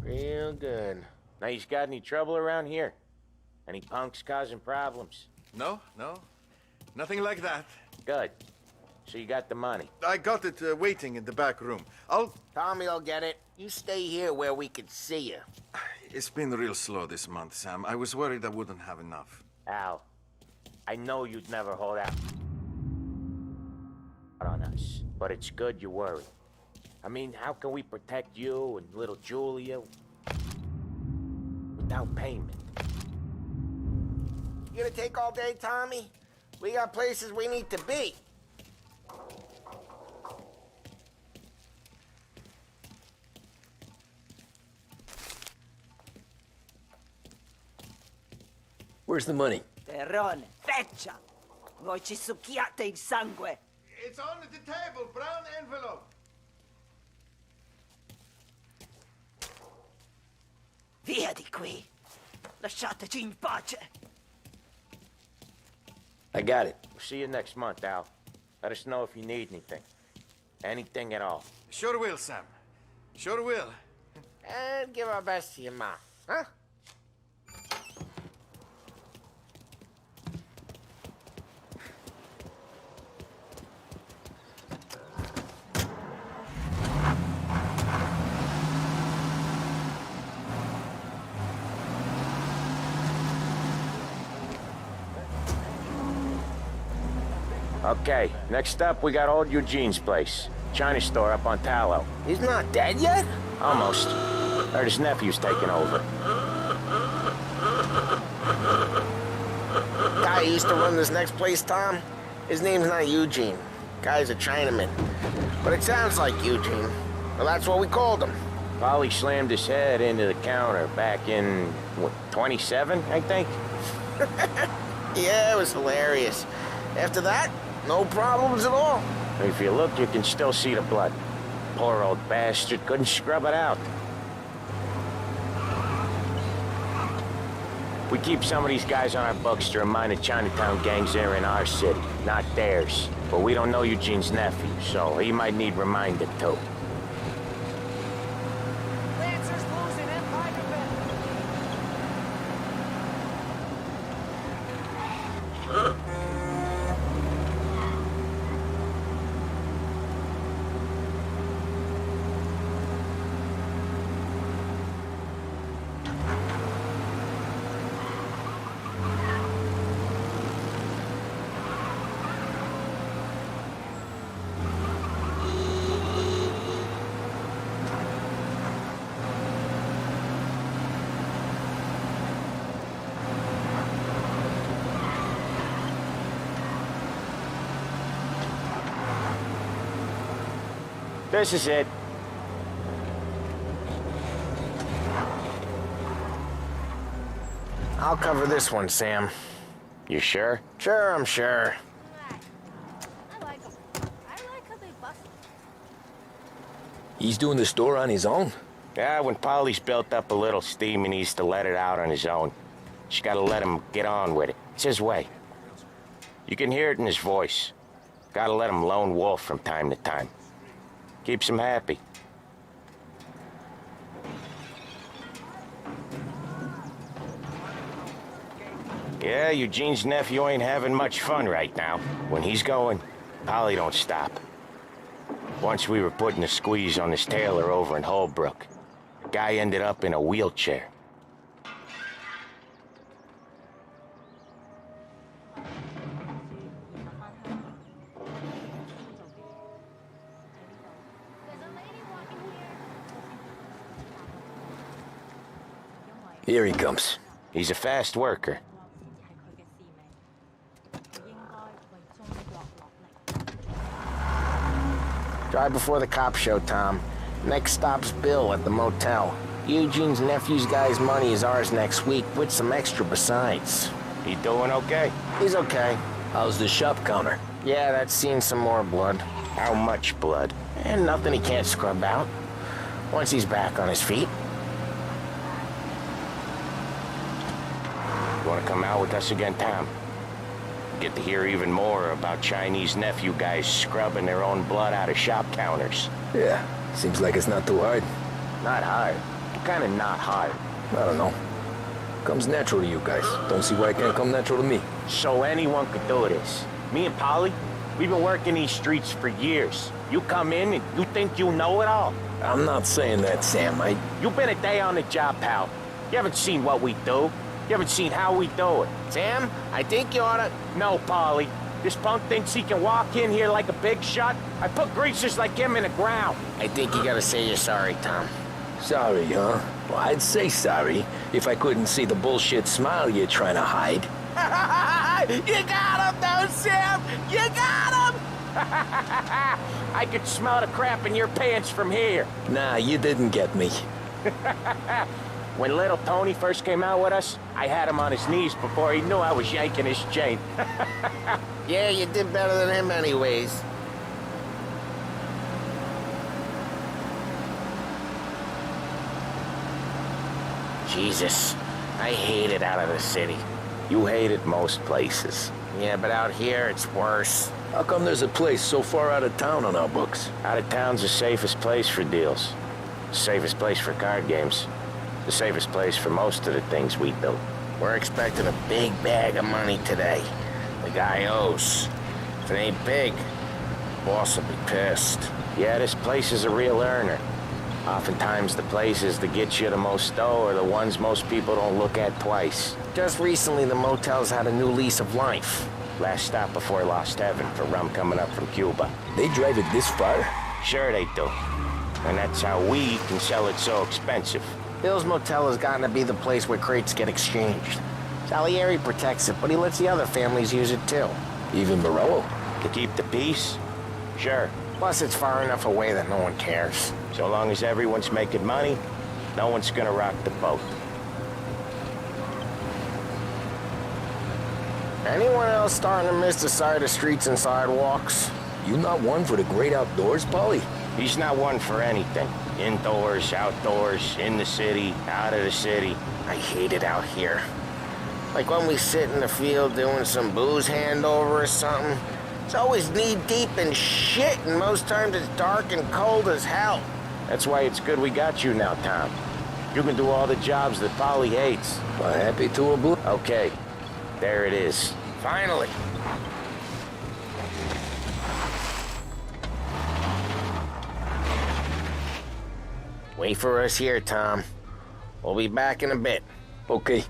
Real good. Now, you got any trouble around here? Any punks causing problems? No. Nothing like that. Good. So you got the money? I got it waiting in the back room. Tommy will get it. You stay here where we can see you. It's been real slow this month, Sam. I was worried I wouldn't have enough. Al, I know you'd never hold out on us, but it's good you worry. I mean, how can we protect you and little Julia without payment? You gonna take all day, Tommy? We got places we need to be. Where's the money? Terrone, feccia! Voi ci succhiate il sangue! It's on the table, brown envelope. Via di qui! Lasciateci in pace! I got it. We'll see you next month, Al. Let us know if you need anything. Anything at all. Sure will, Sam. Sure will. And give our best to your mom, huh? Okay, next up, we got old Eugene's place. China store up on Tallow. He's not dead yet? Almost. Heard his nephew's taking over. Guy who used to run this next place, Tom? His name's not Eugene. Guy's a Chinaman. But it sounds like Eugene. Well, that's what we called him. Paulie slammed his head into the counter back in, what, 27, I think? Yeah, it was hilarious. After that, no problems at all. If you look, you can still see the blood. Poor old bastard couldn't scrub it out. We keep some of these guys on our books to remind the Chinatown gangs they're in our city, not theirs. But we don't know Eugene's nephew, so he might need reminded too. This is it. I'll cover this one, Sam. You sure? Sure, I'm sure. I like him. I like how they bust. He's doing the store on his own? Yeah, when Paulie's built up a little steam, he needs to let it out on his own. Just gotta let him get on with it. It's his way. You can hear it in his voice. Gotta let him lone wolf from time to time. Keeps him happy. Yeah, Eugene's nephew ain't having much fun right now. When he's going, Paulie don't stop. Once we were putting a squeeze on his tailor over in Holbrook. Guy ended up in a wheelchair. Here he comes. He's a fast worker. Drive before the cops show, Tom. Next stop's Bill at the motel. Eugene's nephew's guy's money is ours next week, with some extra besides. He doing okay? He's okay. How's the shop counter? Yeah, that's seen some more blood. How much blood? And nothing he can't scrub out. Once he's back on his feet. You wanna come out with us again, Tom? Get to hear even more about Chinese nephew guys scrubbing their own blood out of shop counters. Yeah, seems like it's not too hard. Not hard. Kinda not hard. I don't know. Comes natural to you guys. Don't see why it can't come natural to me. So anyone could do this. Me and Paulie, we've been working these streets for years. You come in and you think you know it all. I'm not saying that, Sam. You've been a day on the job, pal. You haven't seen what we do. You haven't seen how we do it. Sam, I think you oughta... No, Paulie. This punk thinks he can walk in here like a big shot. I put greasers like him in the ground. I think you gotta say you're sorry, Tom. Sorry, huh? Well, I'd say sorry if I couldn't see the bullshit smile you're trying to hide. You got him, though, Sam! You got him! I could smell the crap in your pants from here. Nah, you didn't get me. When little Tony first came out with us, I had him on his knees before he knew I was yanking his chain. Yeah, you did better than him anyways. Jesus, I hate it out of the city. You hate it most places. Yeah, but out here, it's worse. How come there's a place so far out of town on our books? Out of town's the safest place for deals. The safest place for card games. The safest place for most of the things we do. We're expecting a big bag of money today. The guy owes. If it ain't big, the boss will be pissed. Yeah, this place is a real earner. Oftentimes the places that get you the most dough are the ones most people don't look at twice. Just recently, the motel's had a new lease of life. Last stop before Lost Heaven for rum coming up from Cuba. They drive it this far? Sure they do. And that's how we can sell it so expensive. Bill's Motel has gotten to be the place where crates get exchanged. Salieri protects it, but he lets the other families use it too. Even Morello? To keep the peace? Sure. Plus, it's far enough away that no one cares. So long as everyone's making money, no one's gonna rock the boat. Anyone else starting to miss the side of streets and sidewalks? You not one for the great outdoors, Paulie? He's not one for anything. Indoors, outdoors, in the city, out of the city. I hate it out here. Like when we sit in the field doing some booze handover or something. It's always knee-deep in shit, and most times it's dark and cold as hell. That's why it's good we got you now, Tom. You can do all the jobs that Paulie hates. Well, happy to oblige. Okay, there it is. Finally. Wait for us here, Tom. We'll be back in a bit. Okay.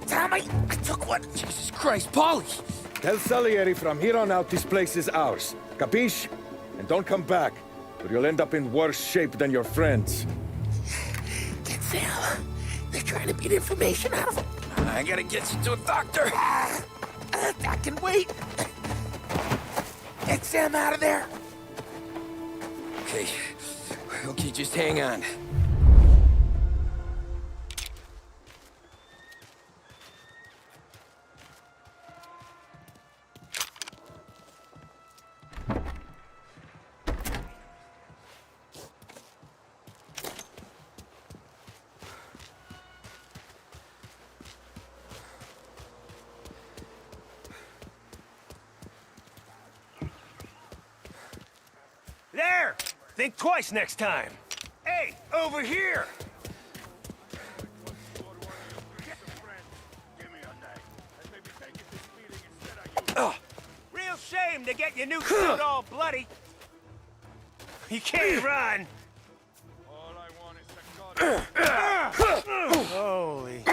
Tom, I took one. Jesus Christ, Paulie! Tell Salieri from here on out this place is ours. Capiche? And don't come back, or you'll end up in worse shape than your friends. Get Sam. They're trying to beat information out of him. I gotta get you to a doctor. I can wait. Get Sam out of there. Okay, just hang on. There! Think twice next time. Hey, over here! Real shame to get your new suit all bloody. You can't run. Holy.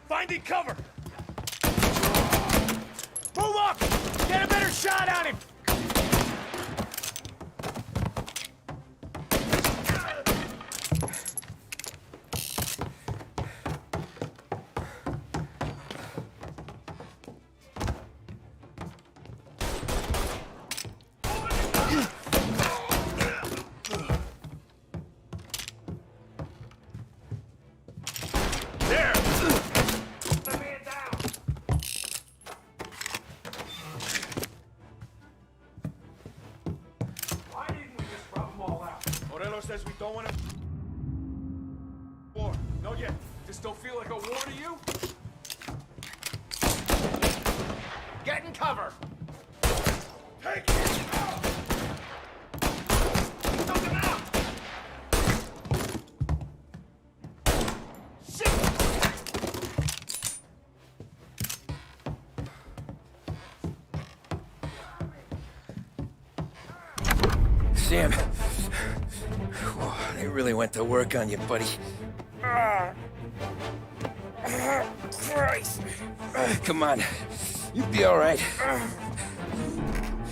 Finding cover! Move up! Get a better shot on him! Says we don't want to war. No yet. This don't feel like a war to you? Get in cover. Take it. Took him out. Shit. Sam. They really went to work on you, buddy. Christ. Come on. You'll be all right.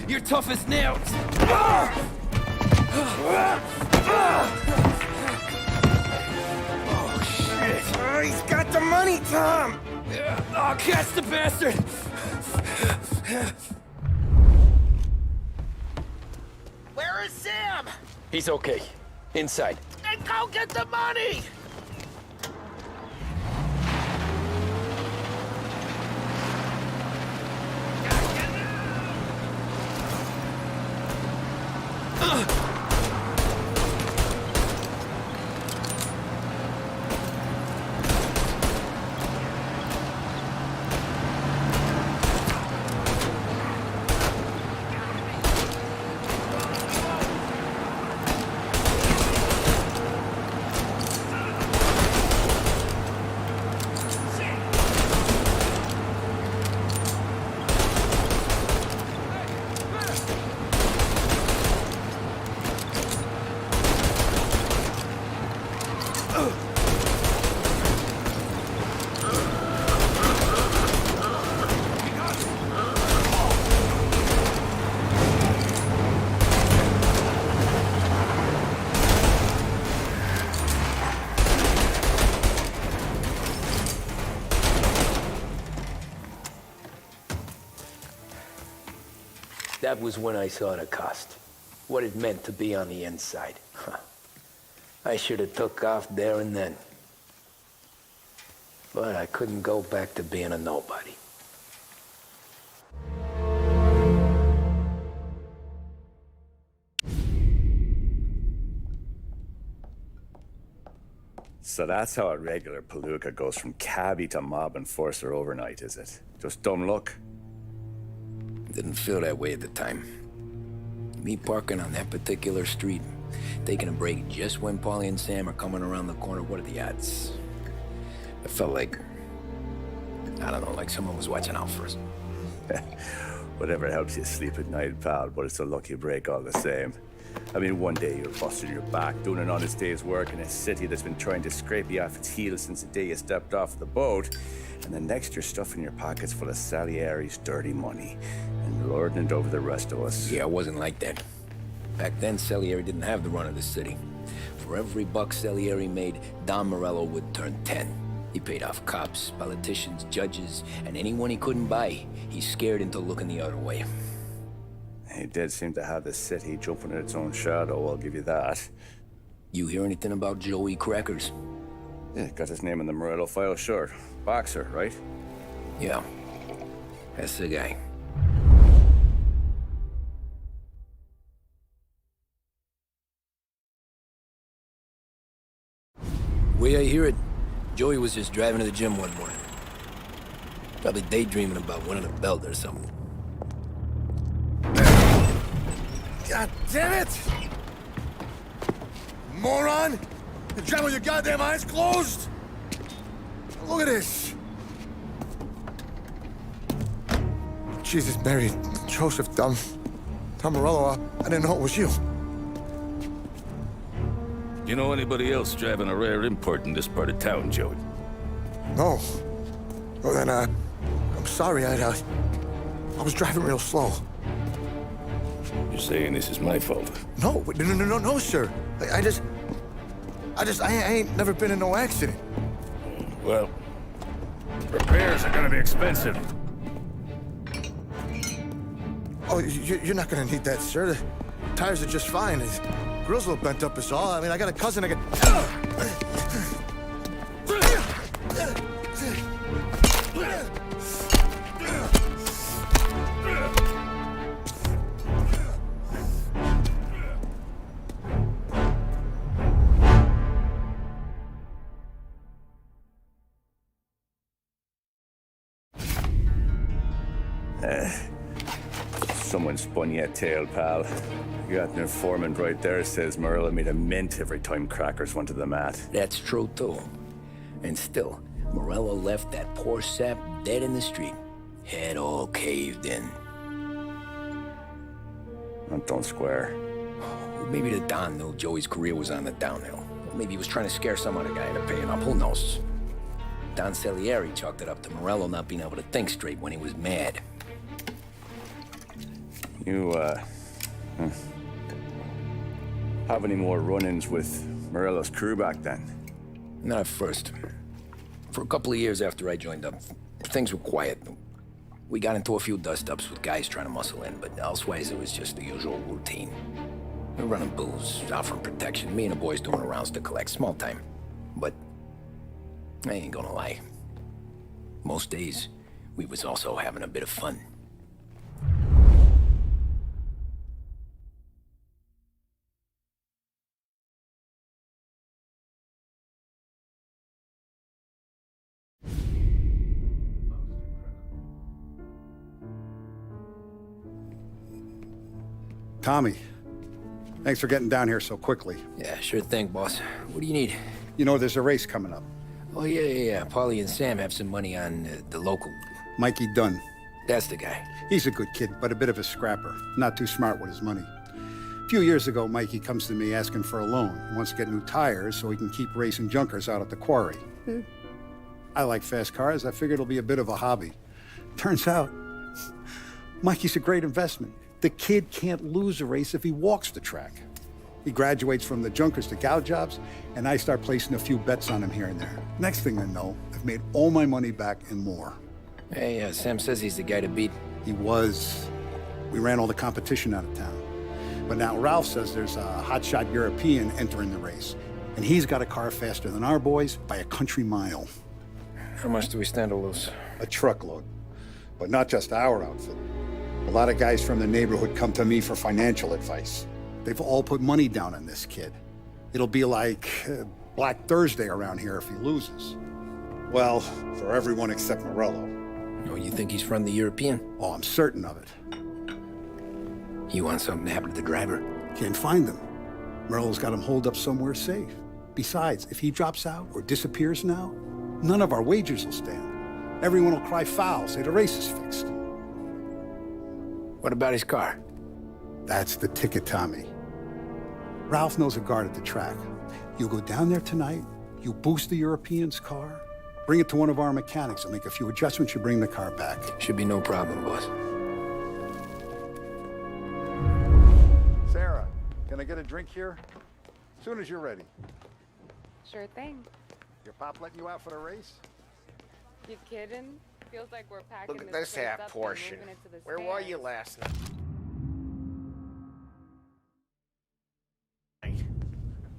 You're tough as nails. Oh, shit. Oh, he's got the money, Tom. Oh, catch the bastard. Where is Sam? He's okay. Inside. Then go get the money! That was when I saw the cost. What it meant to be on the inside. I should have took off there and then. But I couldn't go back to being a nobody. So that's how a regular palooka goes from cabbie to mob enforcer overnight, is it? Just dumb luck? Didn't feel that way at the time. Me parking on that particular street, taking a break just when Paulie and Sam are coming around the corner, what are the odds? It felt like, I don't know, like someone was watching out for us. Whatever helps you sleep at night, pal, but it's a lucky break all the same. I mean, one day you're busting your back, doing an honest day's work in a city that's been trying to scrape you off its heels since the day you stepped off the boat, and the next you're stuffing your pockets full of Salieri's dirty money and lording it over the rest of us. Yeah, it wasn't like that. Back then, Salieri didn't have the run of the city. For every buck Salieri made, Don Morello would turn 10. He paid off cops, politicians, judges, and anyone he couldn't buy, he scared into looking the other way. He did seem to have the city jumping in its own shadow, I'll give you that. You hear anything about Joey Crackers? Yeah, got his name in the Morello file, sure. Boxer, right? Yeah, that's the guy. Way I hear it, Joey was just driving to the gym one morning. Probably daydreaming about winning a belt or something. God damn it! Moron! You driving with your goddamn eyes closed? Look at this! Jesus, Mary, Joseph, Tom Morello, I didn't know it was you. You know anybody else driving a rare import in this part of town, Joey? No. Well, then, I'm sorry, I was driving real slow. You're saying this is my fault? No, sir. I ain't never been in no accident. Well, repairs are gonna be expensive. Oh, you're not gonna need that, sir. The tires are just fine. His grill's a little bent up is all. I mean, I got a cousin I can... Someone spun you a tail, pal. You got an informant right there says Morello made a mint every time Crackers went to the mat. That's true, too. And still, Morello left that poor sap dead in the street. Head all caved in. That don't square. Maybe the Don knew Joey's career was on the downhill. Or maybe he was trying to scare some other guy into paying up. Who knows? Don Salieri chalked it up to Morello not being able to think straight when he was mad. You, have any more run-ins with Morello's crew back then? Not at first. For a couple of years after I joined up, things were quiet. We got into a few dust-ups with guys trying to muscle in, but elsewise it was just the usual routine. We were running booze, offering protection, me and the boys doing rounds to collect, small time. But I ain't gonna lie. Most days, we was also having a bit of fun. Tommy, thanks for getting down here so quickly. Yeah, sure thing, boss. What do you need? You know, there's a race coming up. Oh, yeah. Paulie and Sam have some money on the local... Mikey Dunn. That's the guy. He's a good kid, but a bit of a scrapper. Not too smart with his money. A few years ago, Mikey comes to me asking for a loan. He wants to get new tires so he can keep racing junkers out at the quarry. I like fast cars. I figured it'll be a bit of a hobby. Turns out, Mikey's a great investment. The kid can't lose a race if he walks the track. He graduates from the junkers to gal jobs, and I start placing a few bets on him here and there. Next thing I know, I've made all my money back and more. Hey, Sam says he's the guy to beat. He was. We ran all the competition out of town. But now Ralph says there's a hotshot European entering the race, and he's got a car faster than our boys by a country mile. How much do we stand to lose? A truckload. But not just our outfit. A lot of guys from the neighborhood come to me for financial advice. They've all put money down on this kid. It'll be like Black Thursday around here if he loses. Well, for everyone except Morello. Oh, you think he's from the European? Oh, I'm certain of it. You want something to happen to the driver? Can't find him. Morello's got him holed up somewhere safe. Besides, if he drops out or disappears now, none of our wagers will stand. Everyone will cry foul, say the race is fixed. What about his car? That's the ticket, Tommy. Ralph knows a guard at the track. You go down there tonight, you boost the European's car, bring it to one of our mechanics, and make a few adjustments, you bring the car back. Should be no problem, boss. Sarah, can I get a drink here? Soon as you're ready. Sure thing. Your pop letting you out for the race? You kidding? Feels like we're packing Look at this this place half up and portion. moving it to the Where were you stands. last night?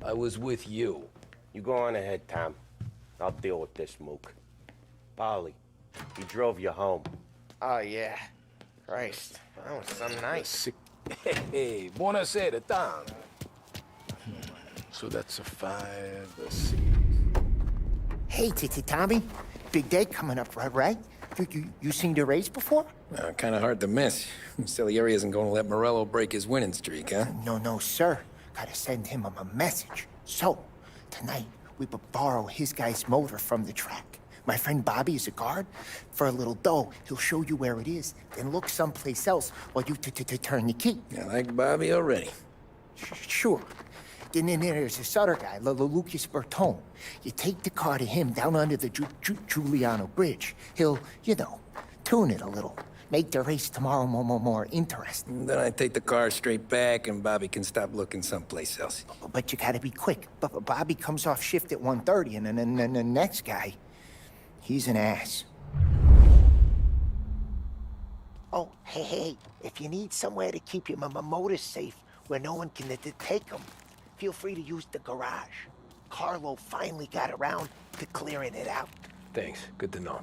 I was with you. You go on ahead, Tom. I'll deal with this mook. Paulie, he drove you home. Oh, yeah. Christ, that was some nice. Hey, buonasera, Tom. So that's a 5, a 6. Hey, Tommy. Big day coming up, right? You seen the race before? Kind of hard to miss. Salieri isn't going to let Morello break his winning streak, huh? No, sir. Gotta send him a message. So, tonight, we borrow his guy's motor from the track. My friend Bobby is a guard. For a little dough, he'll show you where it is, then look someplace else while you turn the key. I like Bobby already. Sure. Then there's this other guy, Lucas Bertone. You take the car to him down under the Giuliano Bridge. He'll, tune it a little. Make the race tomorrow more interesting. Then I take the car straight back and Bobby can stop looking someplace else. But you gotta be quick. Bobby comes off shift at 1:30, and then the next guy, he's an ass. Oh, hey, if you need somewhere to keep your motor safe where no one can take them, feel free to use the garage. Carlo finally got around to clearing it out. Thanks. Good to know.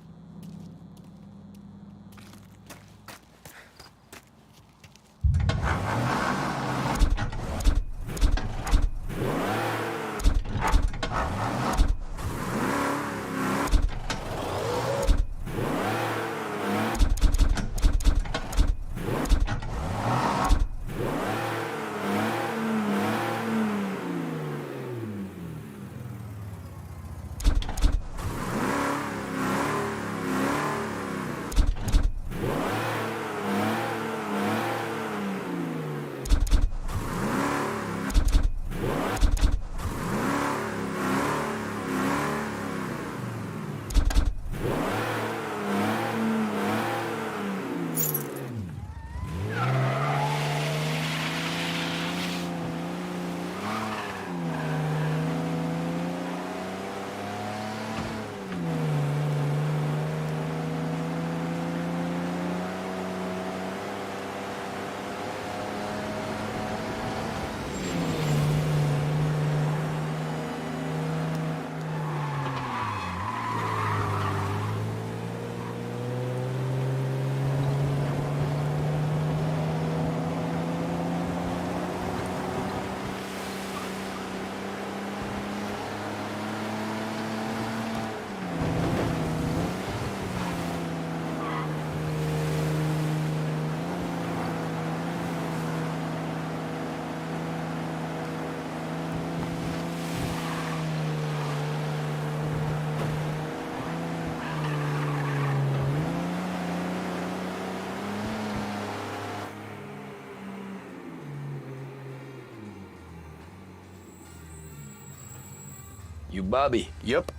You Bobby? Yep.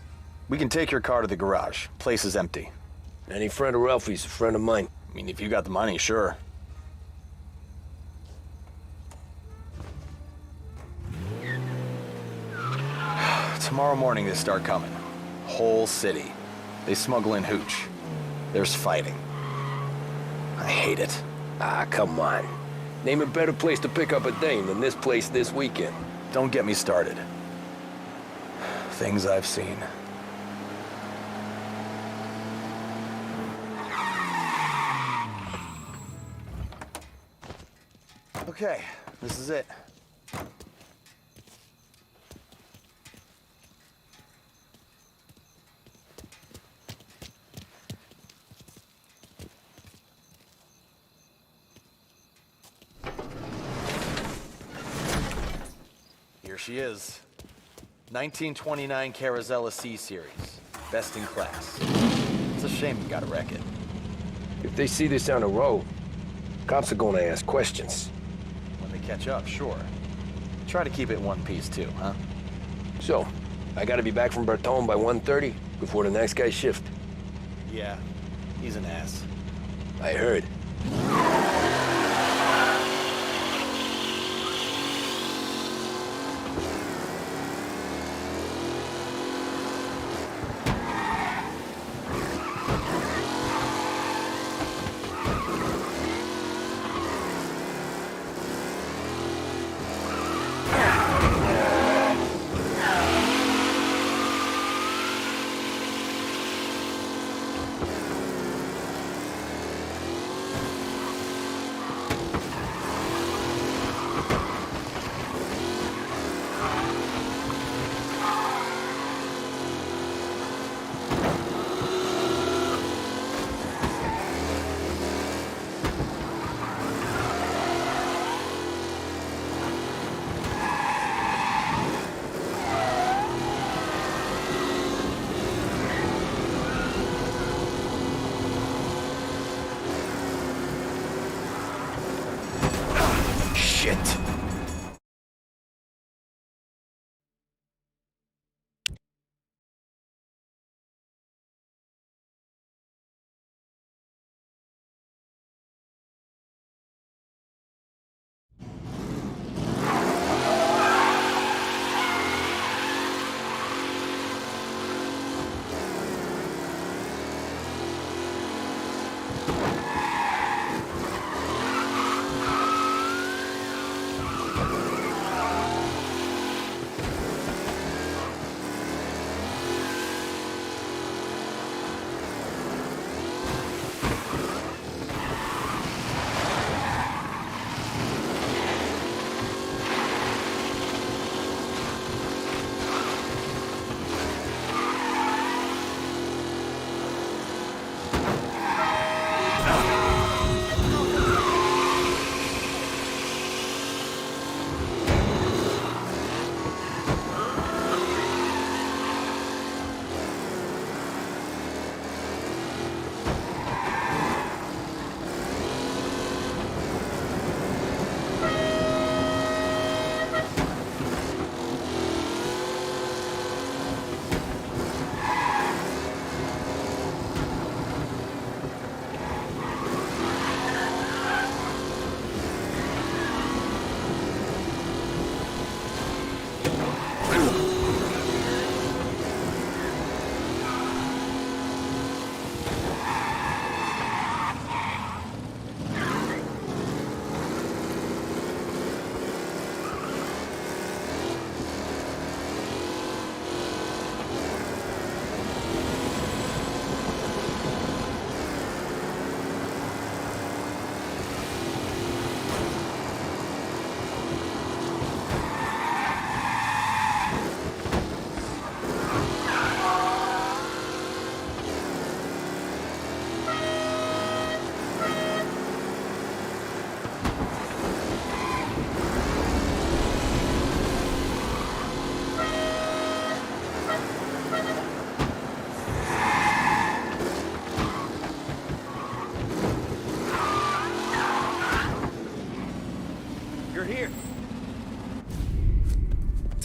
We can take your car to the garage. Place is empty. Any friend of Ralphie's a friend of mine. I mean, if you got the money, sure. Tomorrow morning they start coming. Whole city. They smuggle in hooch. There's fighting. I hate it. Ah, come on. Name a better place to pick up a dame than this place this weekend. Don't get me started. Things I've seen. Okay, this is it. Here she is. 1929 Carazella C-Series. Best in class. It's a shame you gotta wreck it. If they see this on the road, cops are gonna ask questions. When they catch up, sure. Try to keep it in one piece too, huh? So, I gotta be back from Bertone by 1:30 before the next guy's shift. Yeah, he's an ass. I heard.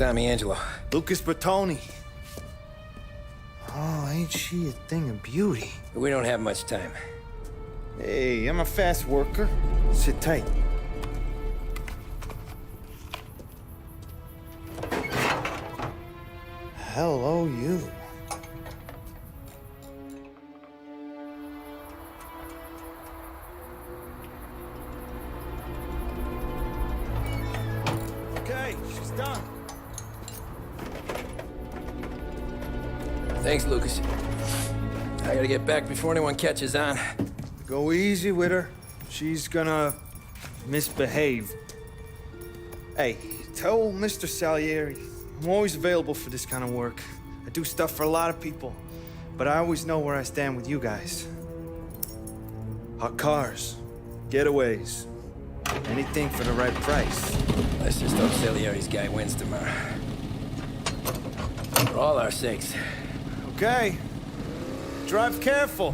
Tommy Angelo. Lucas Bertoni. Oh, ain't she a thing of beauty? We don't have much time. Hey, I'm a fast worker. Sit tight. Hello, you. Okay, she's done. Thanks, Lucas. I gotta get back before anyone catches on. Go easy with her. She's gonna misbehave. Hey, tell Mr. Salieri I'm always available for this kind of work. I do stuff for a lot of people, but I always know where I stand with you guys. Hot cars, getaways, anything for the right price. Let's just hope Salieri's guy wins tomorrow. For all our sakes. Okay. Drive careful.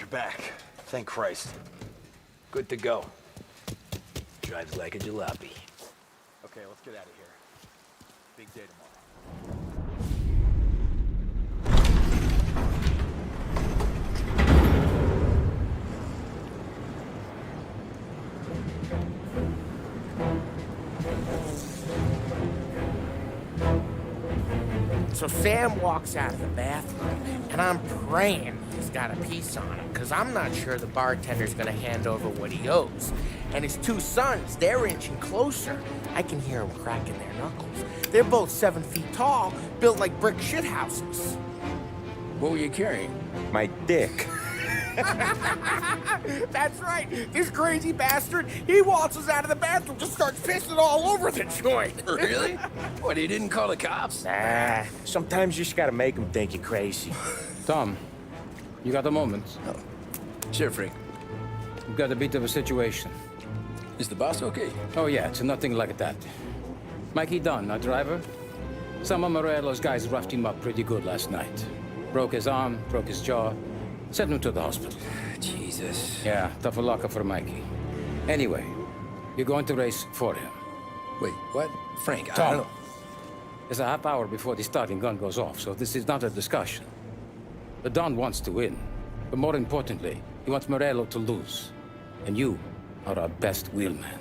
Back. Thank Christ. Good to go. Drives like a jalopy. Okay, let's get out of here. Big day tomorrow. So Sam walks out of the bathroom, and I'm praying he's got a piece on him, because I'm not sure the bartender's gonna hand over what he owes. And his two sons, they're inching closer. I can hear them cracking their knuckles. They're both 7 feet tall, built like brick shithouses. What were you carrying? My dick. That's right. This crazy bastard, he waltzes out of the bathroom, just starts pissing all over the joint. Really? What, he didn't call the cops? Nah, sometimes you just gotta make him think you're crazy. Tom, you got a moment? Oh. Sure, Frank. We've got a bit of a situation. Is the boss okay? Oh, yeah, it's nothing like that. Mikey Dunn, our driver. Some of Morello's guys roughed him up pretty good last night. Broke his arm, broke his jaw, sent him to the hospital. Jesus. Yeah, tough a locker for Mikey. Anyway, you're going to race for him. Wait, what? Frank, I Tom, don't know. there's a half hour before the starting gun goes off, so this is not a discussion. The Don wants to win, but more importantly, he wants Morello to lose. And you are our best wheelman.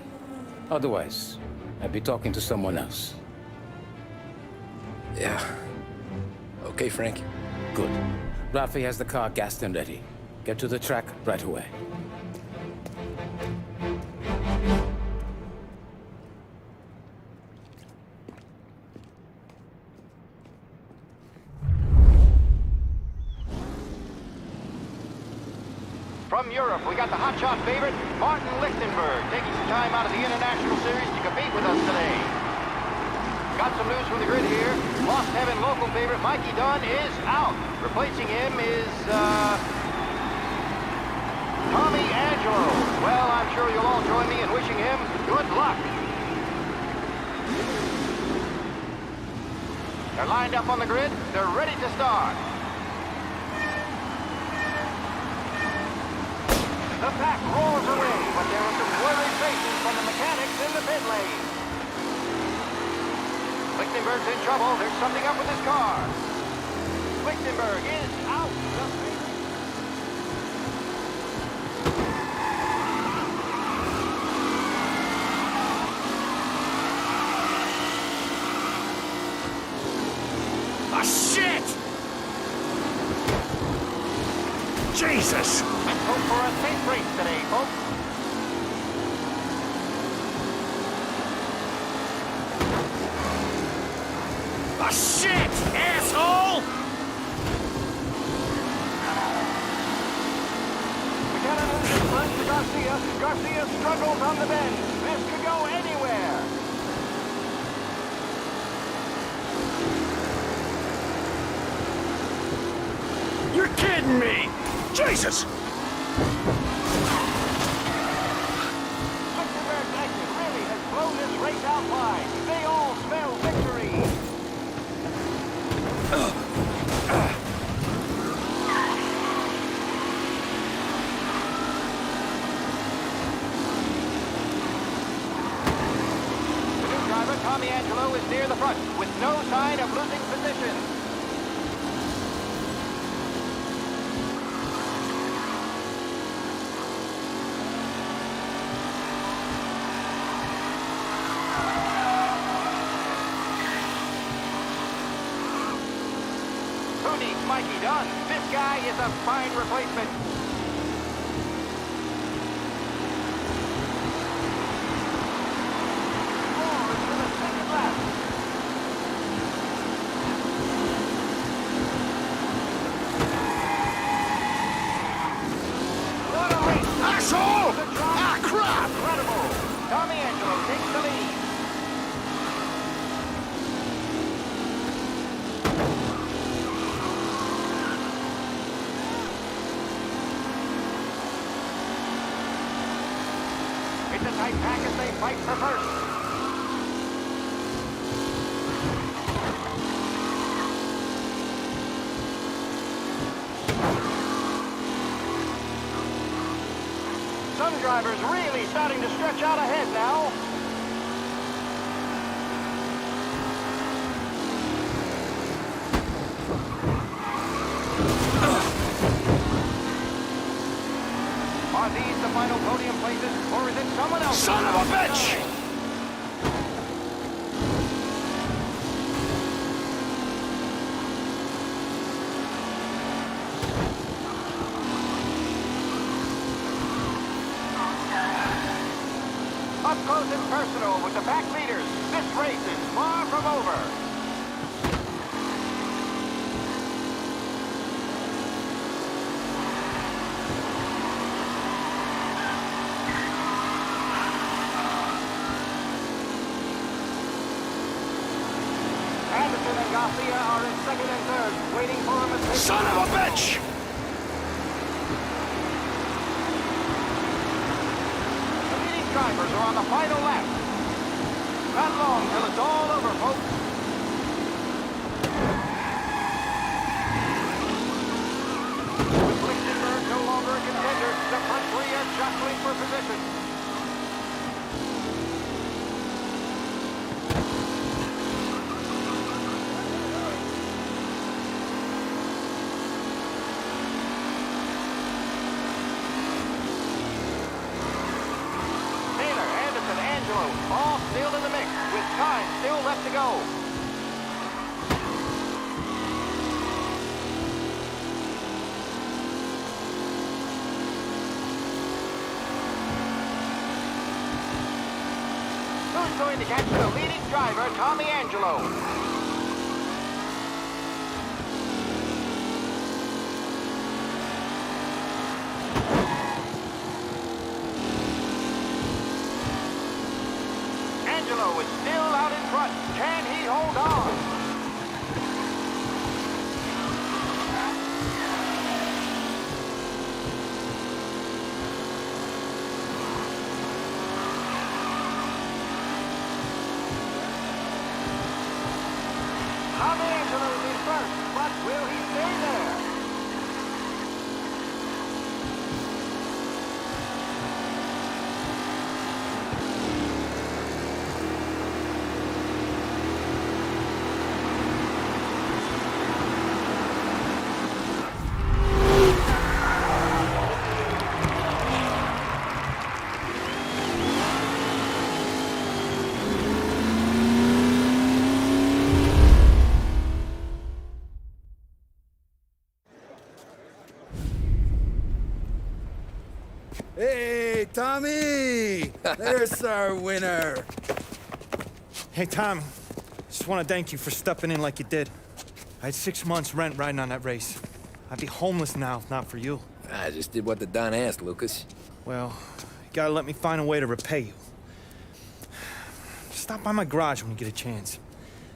Otherwise, I'd be talking to someone else. Yeah. Okay, Frank. Good. Rafi has the car gassed and ready. Get to the track right away. From Europe, we got the hotshot favorite, Martin Lichtenberg, taking some time out of the International Series to compete with us today. Got some news from the grid here. Lost Heaven local favorite Mikey Dunn is out. Replacing him is, Tommy Angelo. Well, I'm sure you'll all join me in wishing him good luck. They're lined up on the grid. They're ready to start. The pack roars away, but there are some worried faces from the mechanics in the pit lane. Lichtenberg's in trouble. There's something up with his car. Lichtenberg is out. Ah, shit! Jesus! Let's hope for a safe race today, folks. Ah, shit, asshole! We got an engine front to Garcia. Garcia struggles on the bend. This could go anywhere. You're kidding me! Jesus! Lichtenberg's exit really has blown this race out wide. They all smell victory. The new driver, Tommy Angelo, is near the front with no sign of losing position. Who needs Mikey Dunn? This guy is a fine replacement. Forward to the second lap. What a race! Asshole! Ah, crap! Incredible! Tommy Angelo takes the lead. It's a tight pack as they fight for first. Some drivers really starting to stretch out ahead now. Are these the final podium places, or is it someone else? Son of a bitch! Up close and personal with the pack leaders. This race is far from over. Garcia are in second and third, waiting for a mistake. Son of a bitch! The leading drivers are on the final lap. Not long till it's all over, folks. Lichtenberg no longer a contender. The front three are jostling for position. Angelo, all still in the mix, with time still left to go. Who's going to catch the leading driver, Tommy Angelo? Angelo is still out in front. Can he hold on? Tommy Angelo is in first, but will he stay there? Hey, Tommy! There's our winner. Hey, Tom. Just want to thank you for stepping in like you did. I had 6 months rent riding on that race. I'd be homeless now if not for you. I just did what the Don asked, Lucas. Well, you gotta let me find a way to repay you. Stop by my garage when you get a chance.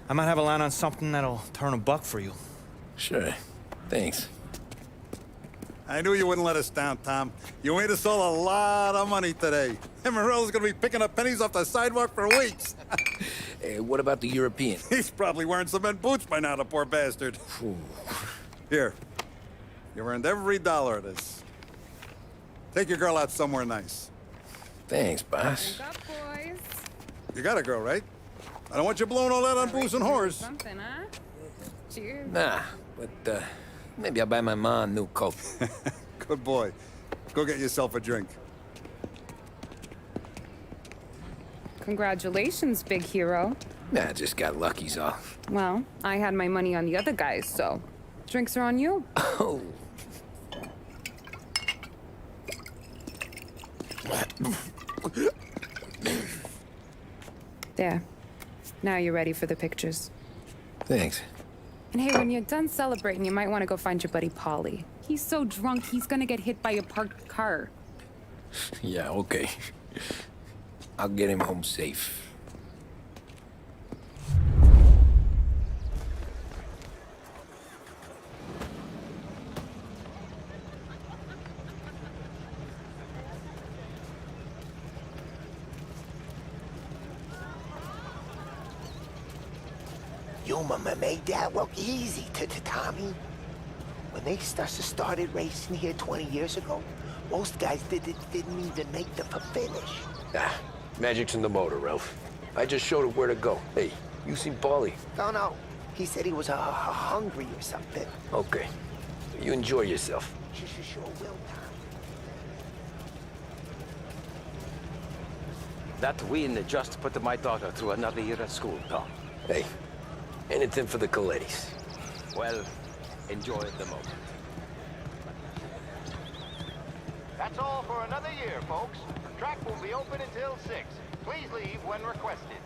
I might have a line on something that'll turn a buck for you. Sure. Thanks. I knew you wouldn't let us down, Tom. You made us all a lot of money today. And Morello's gonna be picking up pennies off the sidewalk for weeks. Hey, what about the European? He's probably wearing cement boots by now, the poor bastard. Here. You earned every dollar of this. Take your girl out somewhere nice. Thanks, boss. Drink up, boys. You got a girl, right? I don't want you blowing all that on booze and whores. Something, huh? Cheers. Nah, but, maybe I'll buy my mom a new coat. Good boy. Go get yourself a drink. Congratulations, big hero. Nah, just got lucky's all. Well, I had my money on the other guys, so drinks are on you. Oh. There. Now you're ready for the pictures. Thanks. And hey, when you're done celebrating, you might want to go find your buddy Paulie. He's so drunk, he's gonna get hit by a parked car. Yeah, okay. I'll get him home safe. Your mama made that look easy to Tommy. When they started racing here 20 years ago, most guys didn't even make the finish. Ah, magic's in the motor, Ralph. I just showed it where to go. Hey, you seen Paulie? No. He said he was hungry or something. Okay. You enjoy yourself. Sure will, Tom. That win just put my daughter through another year at school, Tom. Hey, anything for the Collettis. Well, enjoy the moment. That's all for another year, folks. Track will be open until 6. Please leave when requested.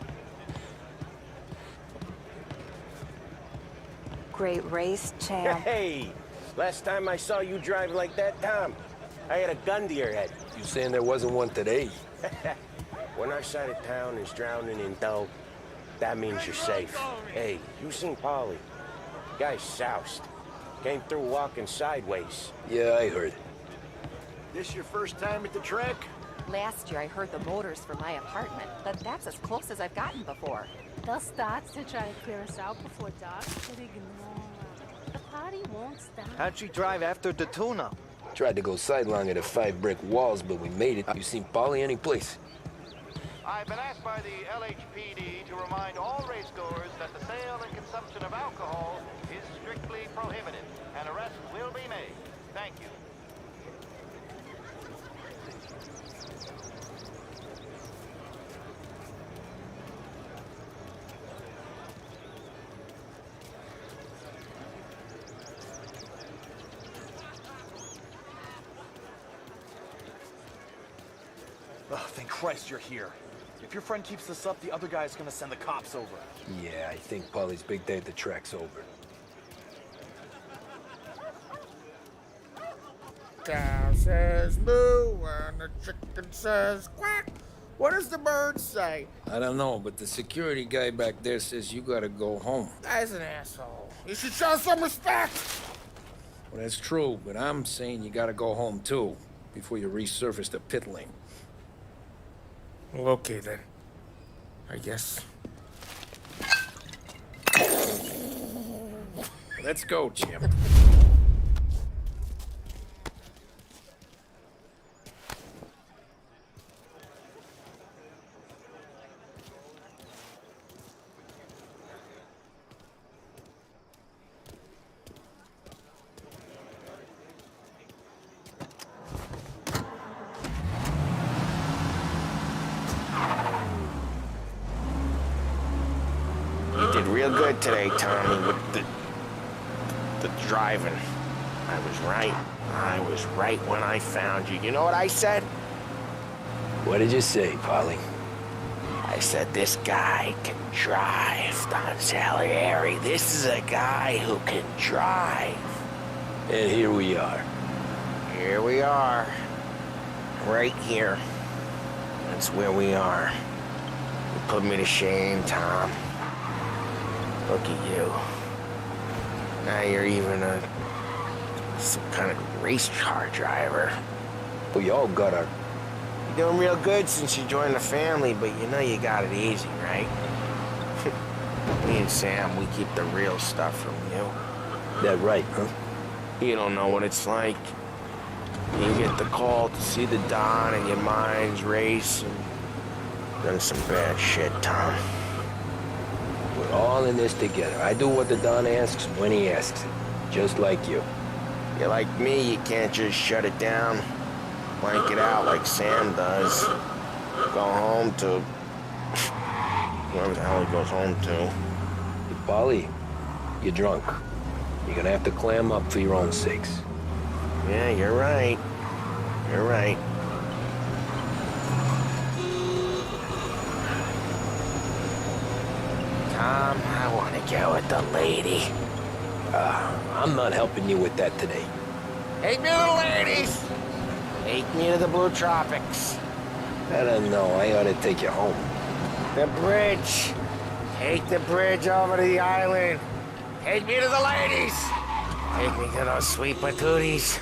Great race, champ. Hey, last time I saw you drive like that, Tom, I had a gun to your head. You saying there wasn't one today? When our side of town is drowning in dough, That means you're safe. Hey, you seen Paulie? Guy's soused. Came through walking sideways. Yeah, I heard. This your first time at the track? Last year I heard the motors for my apartment, but that's as close as I've gotten before. They'll start to try to clear us out before dark, but ignore them. The party won't stop. How'd you drive after the tuna? Tried to go sidelong at the 5 brick walls, but we made it. You seen Paulie any place? I've been asked by the LHPD to remind all racegoers that the sale and consumption of alcohol is strictly prohibited. An arrest will be made. Thank you. Oh, thank Christ you're here. If your friend keeps this up, the other guy's gonna send the cops over. Yeah, I think Paulie's big day at the track's over. Cow says moo and the chicken says quack. What does the bird say? I don't know, but the security guy back there says you gotta go home. Guy's an asshole. You should show some respect. Well, that's true, but I'm saying you gotta go home too, before you resurface the pit lane. Well, okay then. I guess. Let's go, Jim. You did real good today, Tommy, with the driving. I was right. I was right when I found you. You know what I said? What did you say, Paulie? I said, this guy can drive, Don Salieri. This is a guy who can drive. And here we are. Here we are. Right here. That's where we are. You put me to shame, Tom. Look at you. Now you're even some kind of race car driver. We all got our... You're doing real good since you joined the family, but you know you got it easy, right? Me and Sam, we keep the real stuff from you. That right, huh? You don't know what it's like. You get the call to see the Don and your mind's race and done some bad shit, Tom. We're all in this together. I do what the Don asks when he asks it. Just like you. You're like me, you can't just shut it down, blank it out like Sam does. Go home to... whoever the hell he goes home to. Hey, Paulie, you're drunk. You're gonna have to clam up for your own sakes. Yeah, you're right. You're right. Tom, I want to go with the lady. I'm not helping you with that today. Take me to the ladies! Take me to the Blue Tropics. I don't know. I ought to take you home. The bridge. Take the bridge over to the island. Take me to the ladies. Take me to those sweet patooties.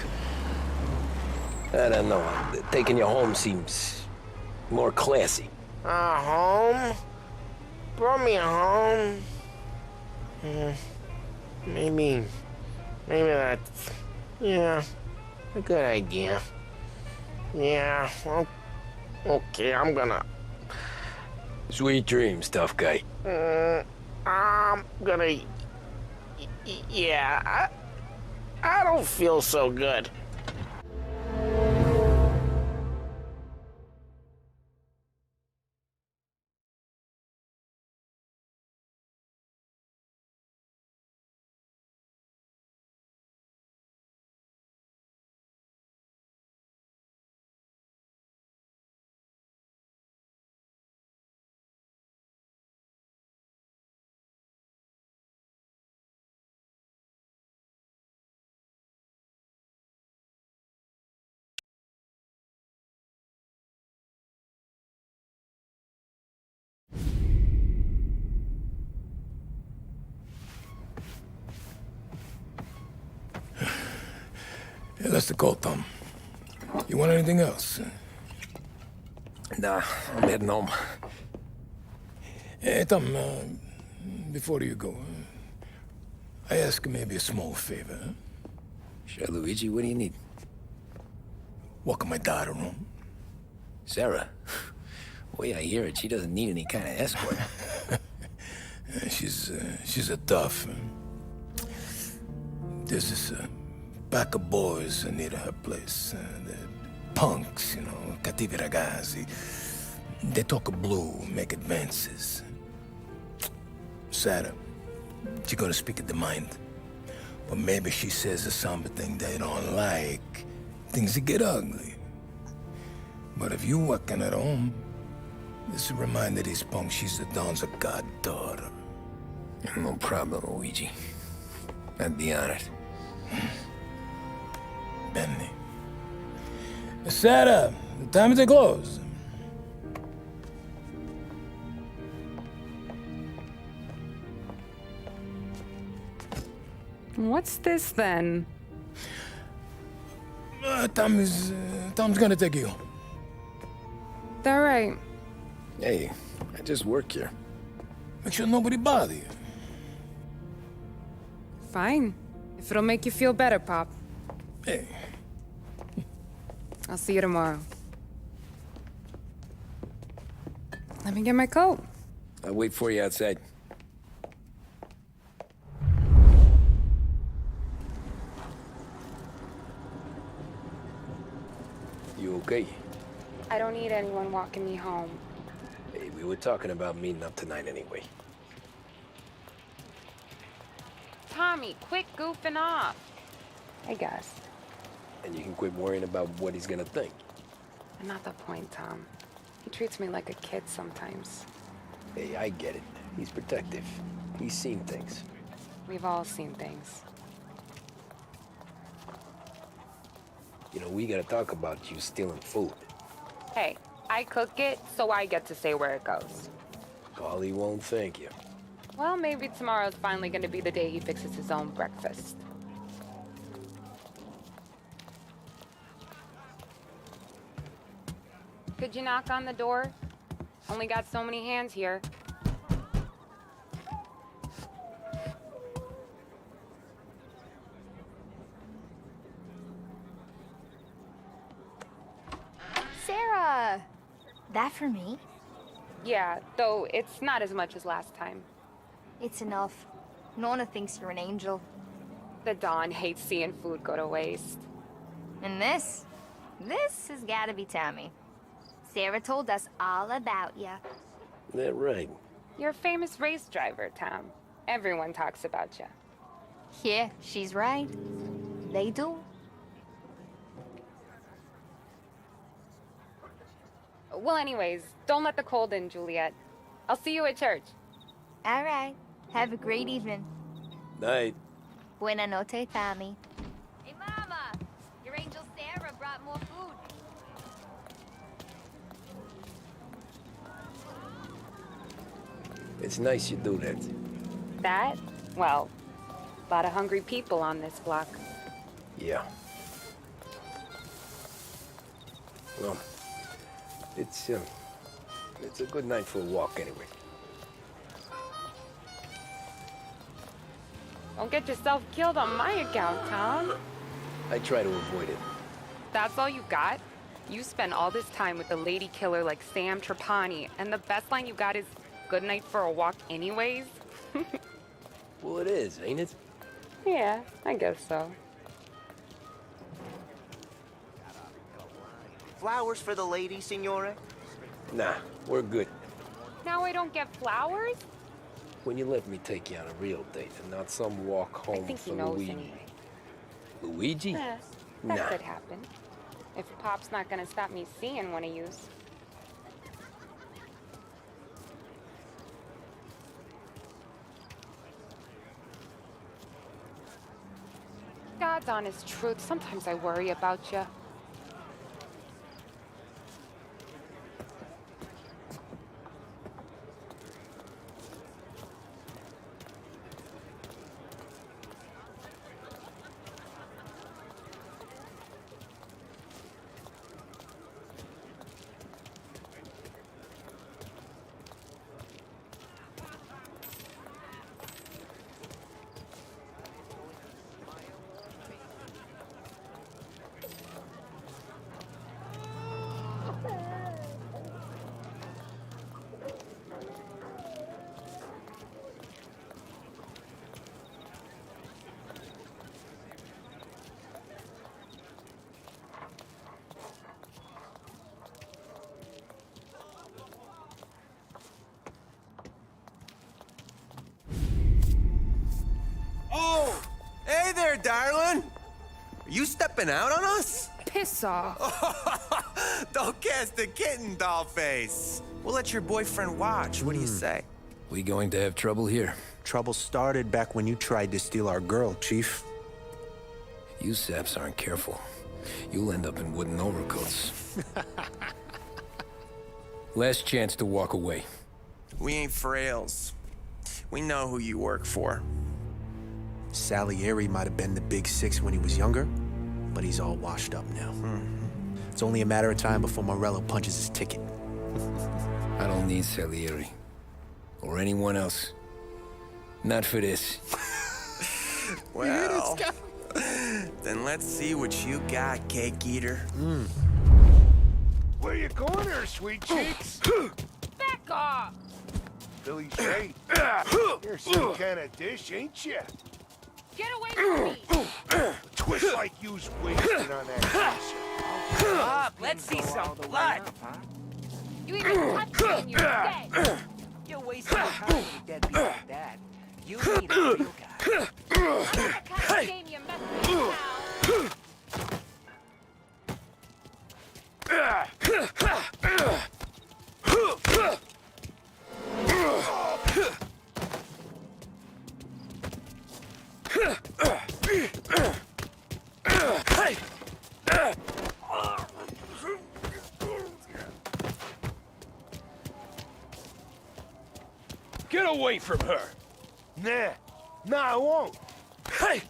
I don't know. Taking you home seems more classy. Home? Brought me home. Maybe that's, yeah, a good idea. Yeah, well, okay, I'm gonna... Sweet dreams, tough guy. I'm gonna... Yeah, I don't feel so good. That's the call, Tom. You want anything else? Nah, I'm heading home. Hey, Tom, before you go, I ask maybe a small favor. Huh? Sure, Luigi, what do you need? Walk my daughter home. Sarah? The way I hear it, she doesn't need any kind of escort. She's a tough. There's this pack of boys near her place. They're punks, you know, cattivi ragazzi. They talk blue, make advances. Sarah, she's gonna speak at the mind. But maybe she says something they don't like. Things get ugly. But if you walking at home, this will remind these punks she's the Don's a goddaughter. No problem, Luigi. I'd be honored. Benny. Sarah, the time to close. What's this then? Tom's gonna take you. All right. Hey, I just work here. Make sure nobody bother you. Fine. If it'll make you feel better, Pop. Hey. I'll see you tomorrow. Let me get my coat. I'll wait for you outside. You okay? I don't need anyone walking me home. Hey, we were talking about meeting up tonight anyway. Tommy, quit goofing off. I guess. And you can quit worrying about what he's gonna think. Not the point, Tom. He treats me like a kid sometimes. Hey, I get it. He's protective. He's seen things. We've all seen things. You know, we gotta talk about you stealing food. Hey, I cook it, so I get to say where it goes. Paulie won't thank you. Well, maybe tomorrow's finally gonna be the day he fixes his own breakfast. Could you knock on the door? Only got so many hands here. Sarah! That for me? Yeah, though it's not as much as last time. It's enough. Nona thinks you're an angel. The Don hates seeing food go to waste. And this has gotta be Tommy. Sarah told us all about you. That right. You're a famous race driver, Tom. Everyone talks about you. Yeah, she's right. They do. Well, anyways, don't let the cold in, Juliet. I'll see you at church. All right. Have a great evening. Night. Buena noche, Tommy. Hey, Mama! Your angel Sarah brought more food. It's nice you do that. That? Well, a lot of hungry people on this block. Yeah. Well, it's a good night for a walk anyway. Don't get yourself killed on my account, Tom. I try to avoid it. That's all you got? You spend all this time with a lady killer like Sam Trapani, and the best line you got is, "Good night for a walk anyways"? Well, it is, ain't it? Yeah, I guess so. Flowers for the lady, signore? Nah, we're good. Now I don't get flowers? When you let me take you on a real date and not some walk home I think for he knows Luigi. anyway. Luigi? That Nah. could happen. If Pop's not gonna stop me seeing one of yous. God's honest truth, sometimes I worry about you. there, darling? Are you stepping out on us? Piss off. Don't cast a kitten, dollface. We'll let your boyfriend watch. What do you say? We going to have trouble here? Trouble started back when you tried to steal our girl, Chief. You saps aren't careful. You'll end up in wooden overcoats. Last chance to walk away. We ain't frails. We know who you work for. Salieri might have been the big six when he was younger, but he's all washed up now. It's only a matter of time before Morello punches his ticket. I don't need Salieri. Or anyone else. Not for this. Well, then let's see what you got, cake eater. Where you going there, sweet cheeks? Back off! Billy Shay, you're some kind of dish, ain't you? Get away from me! Twist like you's wasted on that cancer. Up, let's see some blood. You even touched me and you're dead. You're wasting your time with a deadbeat like that. You need a real guy. I'm the kind of game you mess with now. Get away from her! Nah, I won't. Hey!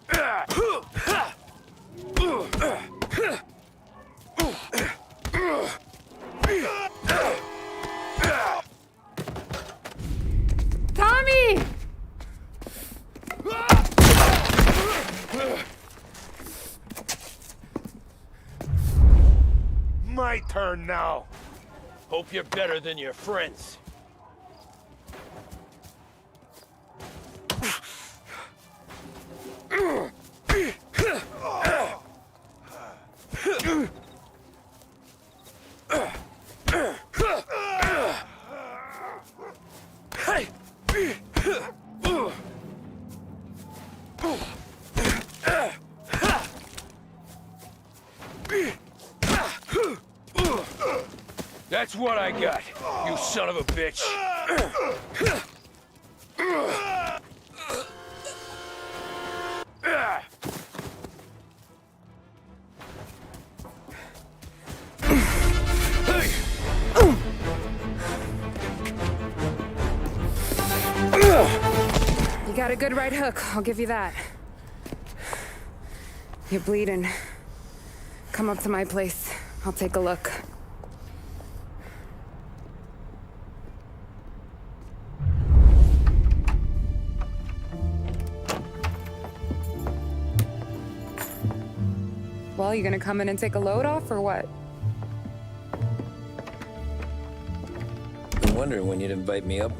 Tommy! My turn now. Hope you're better than your friends. That's what I got, you son of a bitch. You got a good right hook, I'll give you that. You're bleeding. Come up to my place. I'll take a look. Well, you gonna come in and take a load off, or what? Been wondering when you'd invite me up.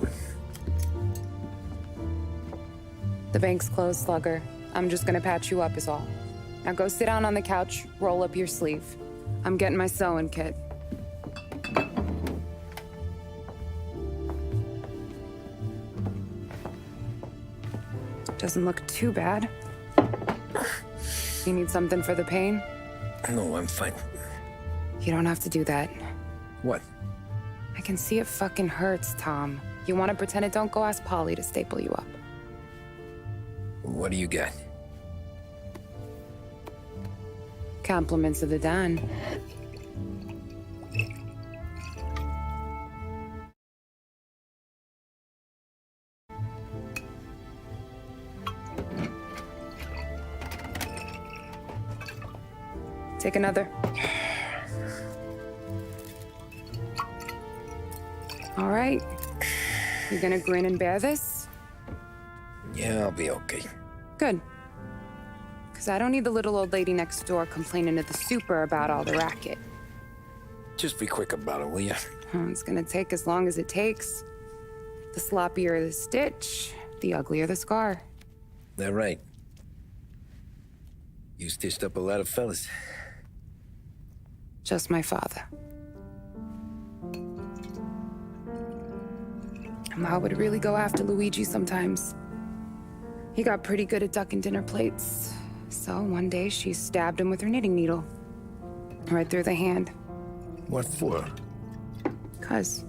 The bank's closed, Slugger. I'm just gonna patch you up is all. Now go sit down on the couch, roll up your sleeve. I'm getting my sewing kit. Doesn't look too bad. You need something for the pain? No, I'm fine. You don't have to do that. What? I can see it fucking hurts, Tom. You want to pretend it don't go ask Paulie to staple you up. What do you got? Compliments of the Don. Take another. All right. You gonna grin and bear this? Yeah, I'll be okay. Good. Because I don't need the little old lady next door complaining to the super about all the racket. Just be quick about it, will ya? It's gonna take as long as it takes. The sloppier the stitch, the uglier the scar. That right. You stitched up a lot of fellas. Just my father. Ma would really go after Luigi sometimes. He got pretty good at ducking dinner plates. So one day she stabbed him with her knitting needle. Right through the hand. What for? 'Cause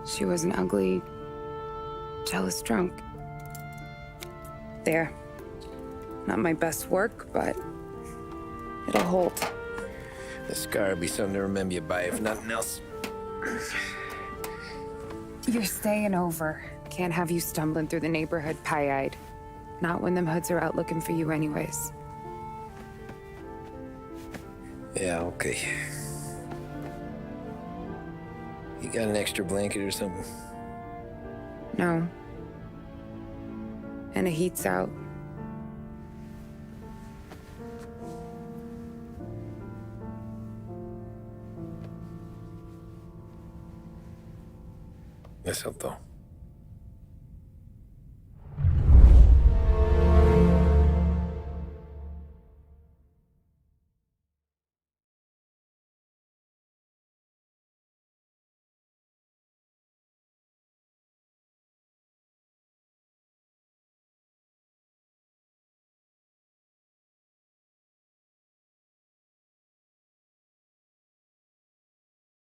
she was an ugly, jealous drunk. There. Not my best work, but it'll hold. The scar will be something to remember you by, if nothing else. You're staying over. Can't have you stumbling through the neighborhood pie-eyed. Not when them hoods are out looking for you anyways. Yeah, okay. You got an extra blanket or something? No. And the heat's out. Eso todo.